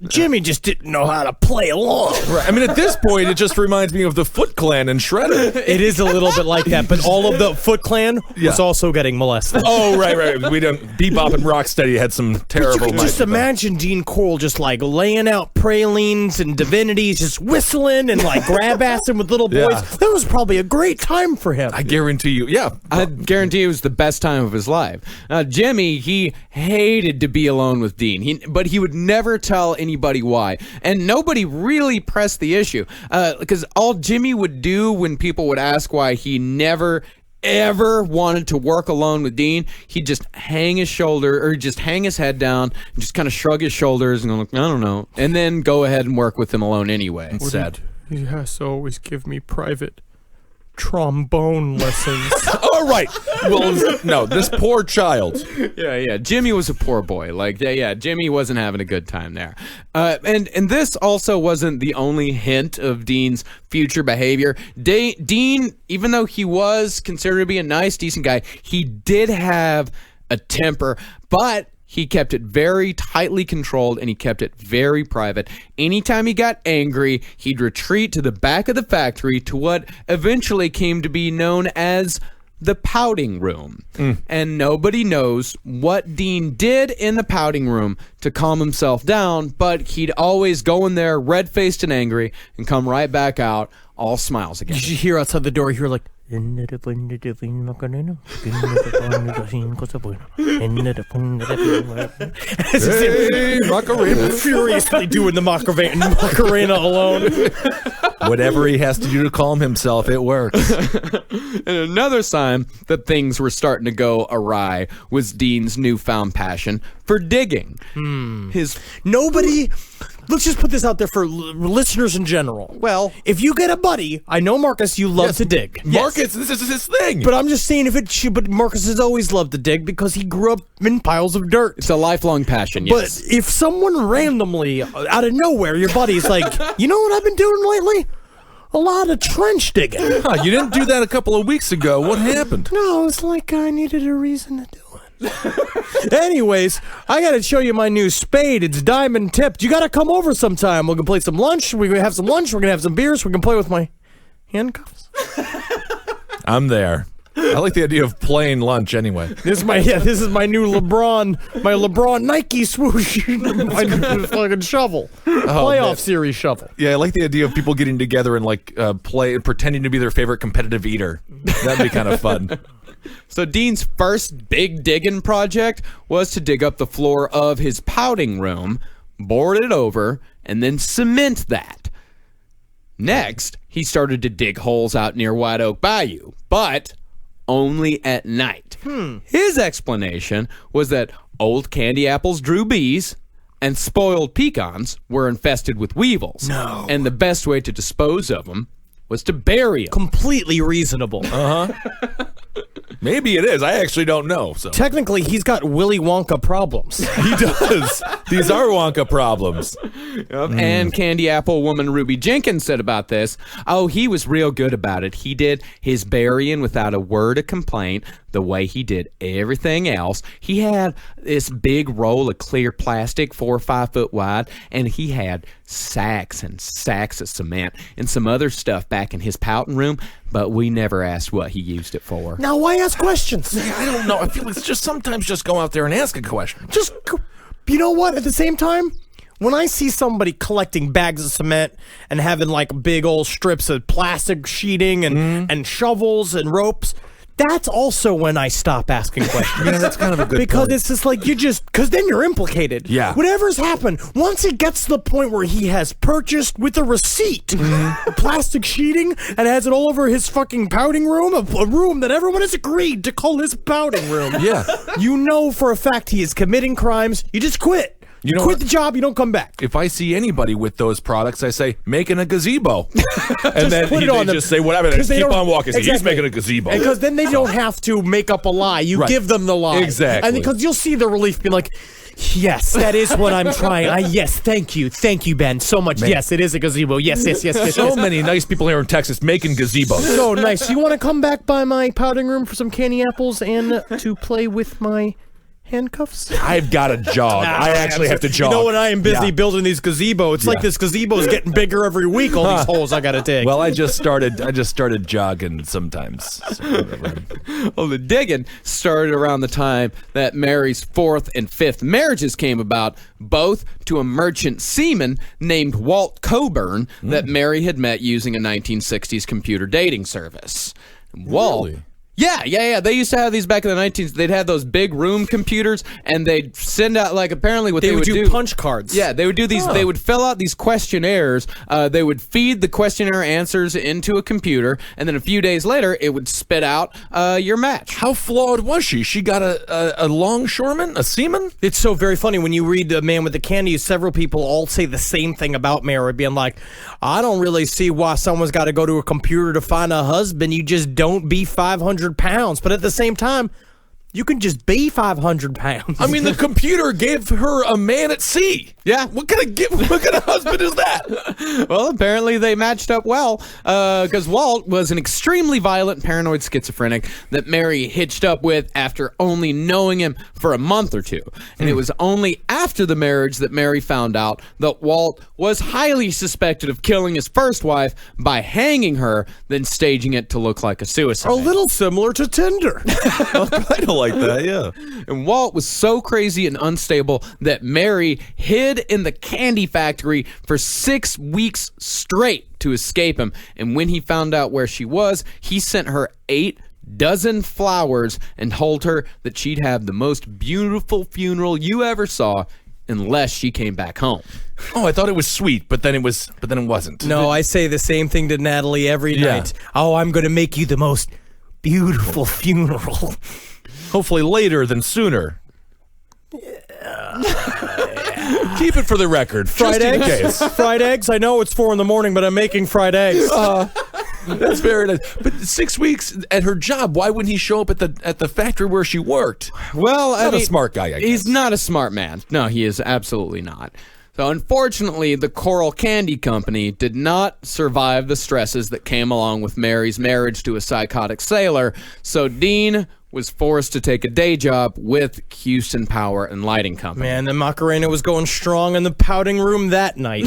Jimmy just didn't know how to play along. Right. I mean, at this point, it just reminds me of the Foot Clan and Shredder. It is a little bit like that, but all of the Foot Clan was also getting molested. Oh, right. We don't. Bebop and Rocksteady had some terrible. You could just imagine Dean Corll just like laying out pralines and divinities, just whistling and like grab-assing with little boys. Yeah. That was probably a great time for him. I guarantee you. Yeah. I guarantee it was the best time of his life. Jimmy, he hated to be alone with Dean, but he would never tell anybody why. And nobody really pressed the issue. Because all Jimmy would do when people would ask why he never ever wanted to work alone with Dean, he'd just hang his shoulder or just hang his head down and just kind of shrug his shoulders and go like, I don't know. And then go ahead and work with him alone anyway. Sad. He has to always give me private trombone lessons. All right. Well, no, this poor child. Yeah. Jimmy was a poor boy. Like, yeah, Jimmy wasn't having a good time there. And this also wasn't the only hint of Dean's future behavior. Dean, even though he was considered to be a nice, decent guy, he did have a temper, but he kept it very tightly controlled and he kept it very private. Anytime he got angry, he'd retreat to the back of the factory to what eventually came to be known as the pouting room. And nobody knows what Dean did in the pouting room to calm himself down, but he'd always go in there red-faced and angry and come right back out all smiles again. You hear outside the door, you hear like, Hey, Macarena. furiously doing the Macarena alone. Whatever he has to do to calm himself, it works. And another sign that things were starting to go awry was Dean's newfound passion for digging. Let's just put this out there for listeners in general. Well, if you get a buddy, I know Marcus, you love to dig. Marcus, this is his thing. But I'm just saying, but Marcus has always loved to dig because he grew up in piles of dirt. It's a lifelong passion, yes. But if someone randomly, out of nowhere, your buddy's like, you know what I've been doing lately? A lot of trench digging. Huh, you didn't do that a couple of weeks ago. What happened? No, it's like I needed a reason to do it. Anyways, I gotta show you my new spade. It's diamond tipped. You gotta come over sometime. We're gonna play some lunch. We're gonna have some lunch. We're gonna have some beers. We're gonna play with my handcuffs. I'm there. I like the idea of playing lunch anyway. This is my new LeBron Nike swoosh, my new fucking shovel, playoff series shovel. Yeah, I like the idea of people getting together and like pretending to be their favorite competitive eater. That'd be kind of fun. So Dean's first big digging project was to dig up the floor of his pouting room, board it over, and then cement that. Next, he started to dig holes out near White Oak Bayou, but only at night. His explanation was that old candy apples drew bees and spoiled pecans were infested with weevils. No. And the best way to dispose of them was to bury them. Completely reasonable. Maybe it is. I actually don't know. So Technically, he's got Willy Wonka problems. he does. These are Wonka problems. And Candy Apple woman Ruby Jenkins said about this, oh, he was real good about it. He did his burying without a word of complaint, the way he did everything else. He had this big roll of clear plastic, 4 or 5 foot wide, and he had sacks and sacks of cement and some other stuff back in his pouting room, but we never asked what he used it for. Now, why ask questions? I don't know. I feel like it's just sometimes just go out there and ask a question. You know what? At the same time, when I see somebody collecting bags of cement and having like big old strips of plastic sheeting and shovels and ropes, that's also when I stop asking questions. Yeah, that's kind of a good because point. it's just like because then you're implicated. Yeah. Whatever's happened, once it gets to the point where he has purchased with a receipt plastic sheeting and has it all over his fucking pouting room, a room that everyone has agreed to call his pouting room. Yeah. You know for a fact he is committing crimes. You just quit. You know quit what? the job, you don't come back. If I see anybody with those products, I say, making a gazebo. And then put it on them. just say, whatever, keep on walking. Say, he's Exactly. making a gazebo. Because then they don't have to make up a lie. You Right. give them the lie. Exactly. And because you'll see the relief being like, yes, that is what I'm trying. Yes, thank you, Ben, so much. Man. Yes, it is a gazebo. Yes. So many nice people here in Texas making gazebos. So nice. You want to come back by my pouting room for some candy apples and to play with my handcuffs? I've got to jog. I actually have to jog. You know, when I am busy building these gazebo, it's like this gazebo is getting bigger every week. All these holes I got to dig. Well, I just started jogging sometimes. So whatever. Well, the digging started around the time that Mary's fourth and fifth marriages came about, both to a merchant seaman named Walt Coburn that Mary had met using a 1960s computer dating service. Walt. Really? Yeah. They used to have these back in the 19s. They'd have those big room computers, and they'd send out, like, apparently what they would do punch cards. Yeah, they would do these. They would fill out these questionnaires. They would feed the questionnaire answers into a computer, and then a few days later, it would spit out your match. How flawed was she? She got a longshoreman, a seaman? It's so very funny when you read The Man with the Candy, several people all say the same thing about Mary, being like, I don't really see why someone's got to go to a computer to find a husband. You just don't be 500 pounds. But at the same time, you can just be 500 pounds. I mean, the computer gave her a man at sea. Yeah. What kind of husband is that? Well, apparently they matched up well, because Walt was an extremely violent, paranoid schizophrenic that Mary hitched up with after only knowing him for a month or two. And it was only after the marriage that Mary found out that Walt was highly suspected of killing his first wife by hanging her, then staging it to look like a suicide. A little similar to Tinder. I don't like that, yeah. And Walt was so crazy and unstable that Mary hid in the candy factory for 6 weeks straight to escape him. And when he found out where she was, he sent her 8 dozen flowers and told her that she'd have the most beautiful funeral you ever saw unless she came back home. Oh, I thought it was sweet, but then it wasn't. No, I say the same thing to Natalie every night. Oh, I'm going to make you the most beautiful funeral. Hopefully later than sooner. Keep it for the record. Fried just in eggs? case. Fried eggs? I know it's 4 a.m, but I'm making fried eggs. That's very nice. But 6 weeks at her job, why wouldn't he show up at the factory where she worked? Well, Not a smart guy, I guess. He's not a smart man. No, he is absolutely not. So unfortunately, the Coral Candy Company did not survive the stresses that came along with Mary's marriage to a psychotic sailor, so Dean was forced to take a day job with Houston Power and Lighting Company. Man, the Macarena was going strong in the pouting room that night.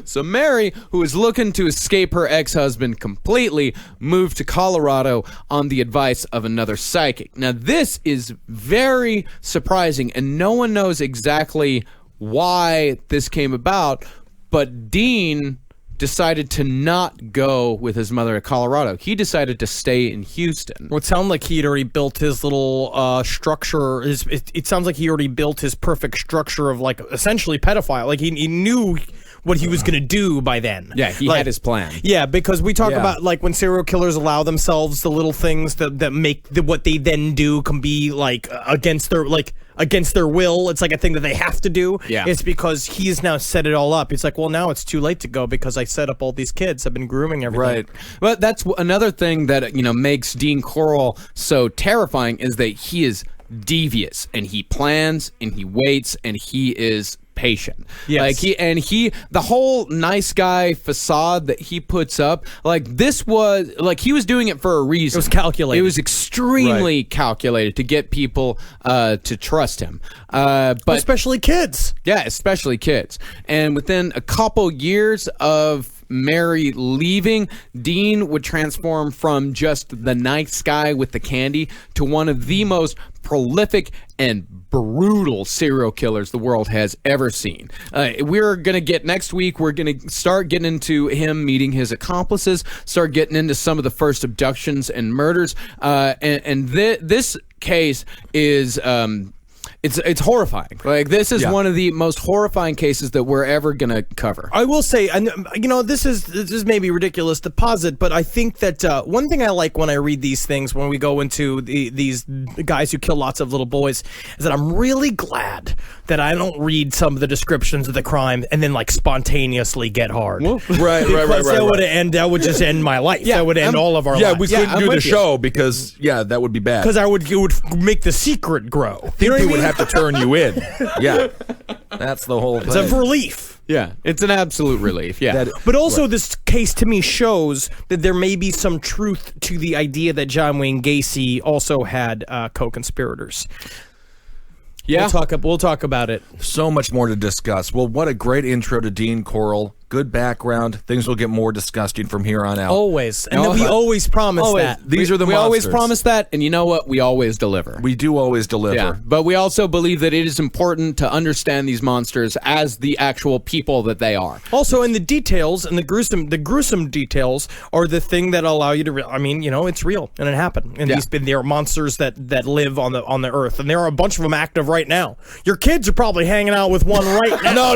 So Mary, who was looking to escape her ex-husband completely, moved to Colorado on the advice of another psychic. Now, this is very surprising, and no one knows exactly why this came about, but Dean decided to not go with his mother to Colorado. He decided to stay in Houston. Well, it sounded like he'd already built his little structure. It sounds like he already built his perfect structure of, like, essentially pedophile. Like, he knew what he was going to do by then. Yeah, he had his plan. Yeah, because we talk about, like, when serial killers allow themselves the little things that make what they then do can be, like, against their will. It's like a thing that they have to do. Yeah. It's because he's now set it all up. It's like, well, now it's too late to go because I set up all these kids. I've been grooming everything. Right. But that's another thing that, makes Dean Coral so terrifying is that he is devious and he plans and he waits and he is patient. Yes. Like the whole nice guy facade that he puts up, like this was like he was doing it for a reason. It was calculated. It was extremely calculated to get people to trust him. But especially kids. yeah, especially kids. And within a couple years of Mary leaving, Dean would transform from just the nice guy with the candy to one of the most prolific and brutal serial killers the world has ever seen. We're going to get next week, we're going to start getting into him meeting his accomplices, start getting into some of the first abductions and murders. This case is it's horrifying. Like this is one of the most horrifying cases that we're ever gonna cover. I will say, and this is maybe ridiculous to posit, but I think that one thing I like when I read these things, when we go into these guys who kill lots of little boys, is that I'm really glad that I don't read some of the descriptions of the crime and then like spontaneously get hard. Right. That would just end my life. That would end all of our lives. Yeah, we couldn't do the show because that would be bad. Because it would make the secret grow. You know what I mean? Would have to turn you in. Yeah. That's the whole thing. It's a relief. Yeah, it's an absolute relief. Yeah. But also, this case to me shows that there may be some truth to the idea that John Wayne Gacy also had co-conspirators. Yeah. We'll talk about it. So much more to discuss. Well, what a great intro to Dean Corll. Good background. Things will get more disgusting from here on out. Always. And we always promise that. These are the we monsters. always promise that, and you know what? We always deliver. We do always deliver. Yeah, but we also believe that it is important to understand these monsters as the actual people that they are. Also, in the details and the gruesome details are the thing that allow you to. It's real and it happened. And there are monsters that live on the earth, and there are a bunch of them active right now. Your kids are probably hanging out with one right now. No.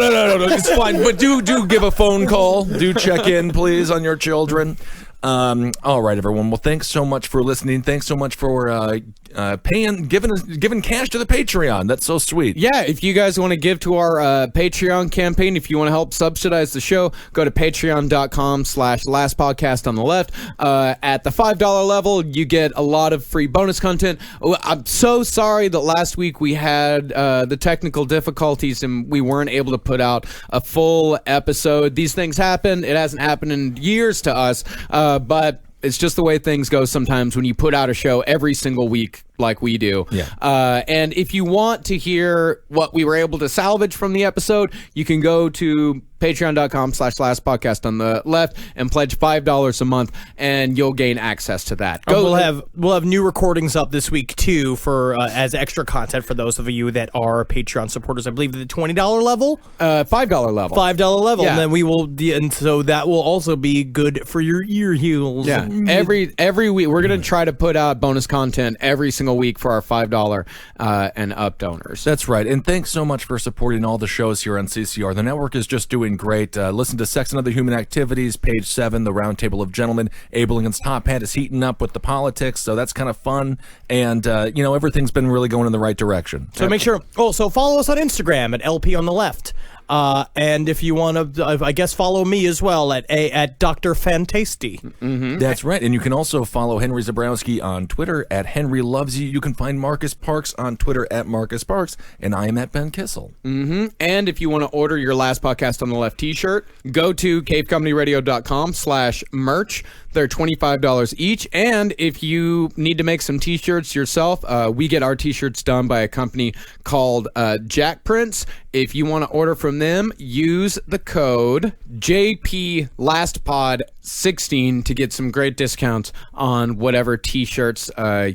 It's fine. But do give a phone call. Do check in, please, on your children. All right, everyone. Well, thanks so much for listening. Thanks so much for giving cash to the Patreon. That's so sweet. Yeah, if you guys want to give to our Patreon campaign, if you want to help subsidize the show, go to patreon.com/lastpodcast on the left. At the $5 level, you get a lot of free bonus content. I'm so sorry that last week we had the technical difficulties and we weren't able to put out a full episode. These things happen. It hasn't happened in years to us, but it's just the way things go sometimes when you put out a show every single week like we do. Yeah. And if you want to hear what we were able to salvage from the episode, you can go to patreon.com/lastpodcast on the left and pledge $5 a month, and you'll gain access to that. We'll have new recordings up this week too for as extra content for those of you that are Patreon supporters. I believe at the $20 level, $5 level, $5 Yeah. and then we will, and so that will also be good for your ear heels. Yeah, every week we're gonna try to put out bonus content every single week for our $5 and up donors. That's right. And thanks so much for supporting all the shows here on CCR. The network is just doing great. Listen to Sex and Other Human Activities, page 7, the Round Table of Gentlemen. Abe Lincoln's Top Hat is heating up with the politics, so that's kind of fun. And, everything's been really going in the right direction. So make sure, so follow us on Instagram at LP on the left. And if you want to, I guess, follow me as well at Dr. Fantasty. Mm-hmm. That's right. And you can also follow Henry Zabrowski on Twitter at Henry Loves You. You can find Marcus Parks on Twitter at Marcus Parks. And I am at Ben Kissel. Mm-hmm. And if you want to order your Last Podcast on the Left t-shirt, go to cavecomedyradio.com/merch. They're $25 each. And if you need to make some t-shirts yourself, we get our t-shirts done by a company called Jack Prints. If you want to order from them, use the code JPLastPod16 to get some great discounts on whatever t-shirts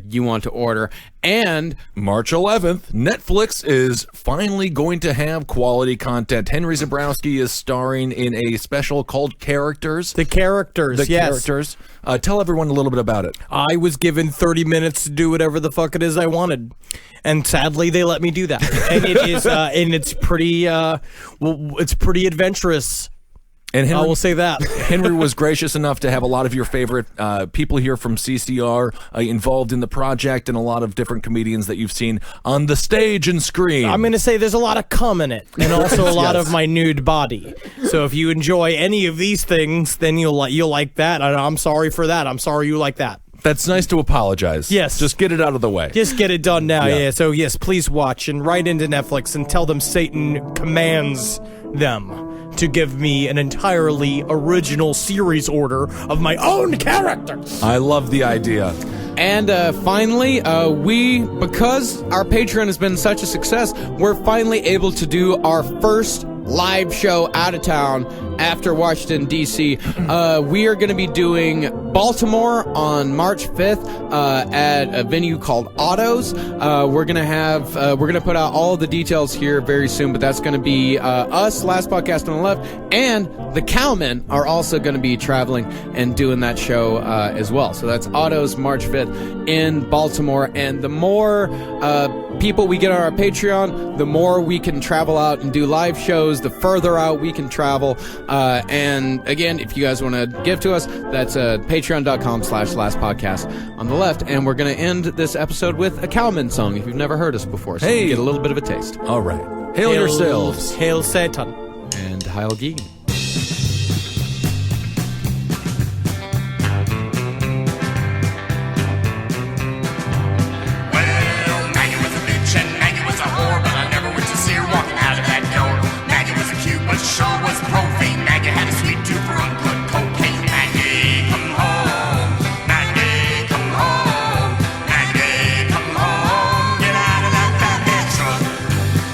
you want to order. And March 11th, Netflix is finally going to have quality content. Henry Zabrowski is starring in a special called Characters. The Characters, yes. Characters. Tell everyone a little bit about it. I was given 30 minutes to do whatever the fuck it is I wanted. And sadly, they let me do that. And it is, and it's pretty, it's pretty adventurous. And Henry, I will say that. Henry was gracious enough to have a lot of your favorite people here from CCR involved in the project, and a lot of different comedians that you've seen on the stage and screen. I'm going to say there's a lot of cum in it, and also a lot of my nude body. So if you enjoy any of these things, then you'll like that. And I'm sorry for that. I'm sorry you like that. That's nice to apologize. Yes. Just get it out of the way. Just get it done now. Yeah. So yes, please watch and write into Netflix and tell them Satan commands them to give me an entirely original series order of my own characters. I love the idea. And finally, because our Patreon has been such a success, we're finally able to do our first live show out of town after Washington, D.C. We are going to be doing Baltimore on March 5th at a venue called Otto's. We're going to put out all the details here very soon, but that's going to be us, Last Podcast on the Left, and the Cowmen are also going to be traveling and doing that show as well. So that's Otto's March 5th in Baltimore. And the more people we get on our Patreon, the more we can travel out and do live shows, the further out we can travel. And again, if you guys want to give to us, that's patreon.com/lastpodcast on the left. And we're going to end this episode with a Cowman song if you've never heard us before. So you get a little bit of a taste. All right. Hail yourselves. Hail Satan. And Heil Gegen. Well, Maggie was a bitch and Maggie was a whore, but I never went to see her walking out of that door. Maggie was a cute, but sure was profane. Maggie had a sweet tooth for uncut cocaine. Maggie, come home. Maggie, come home. Maggie, come home. Get out of that fat man truck.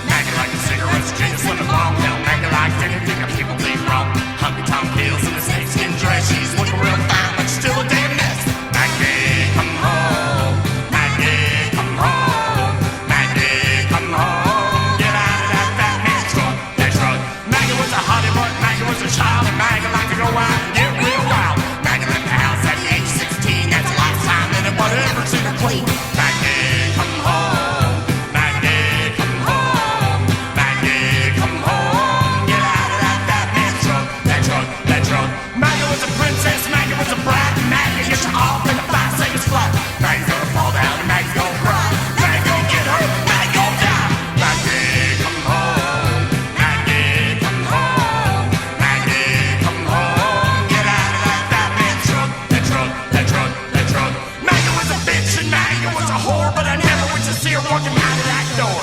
Maggie liked the cigarettes, Jesus in the long hell. Maggie liked anything that people bleed wrong. Hunky Tom Hills in a snakeskin dress. She's looking real fine, but still a damn mess. Maggie, come home. Maggie, come home. Maggie, come home. Get out of that fat man truck. That truck. Maggie was a hottie, but Maggie was a child, and Maggie liked to go out and get real wild. Maggie left the house at the age 16. That's a lifetime in it, whatever to the queen. Maggie, come home. Maggie, come home. Maggie, come home. Get out of that fat man truck. That truck, that truck. Maggie was a princess, Maggie was a brat. Maggie gets you off in the 5 seconds flat. Maggie's gonna fall down and Maggie's gonna cry. Maggie gonna get hurt, Maggie gonna die. Maggie, come home. Maggie, come home. Maggie, come home. Get out of that fat man truck. That truck, that truck, that truck. Maggie was a bitch and Maggie was a whore, but I never went to see her walking out of that door.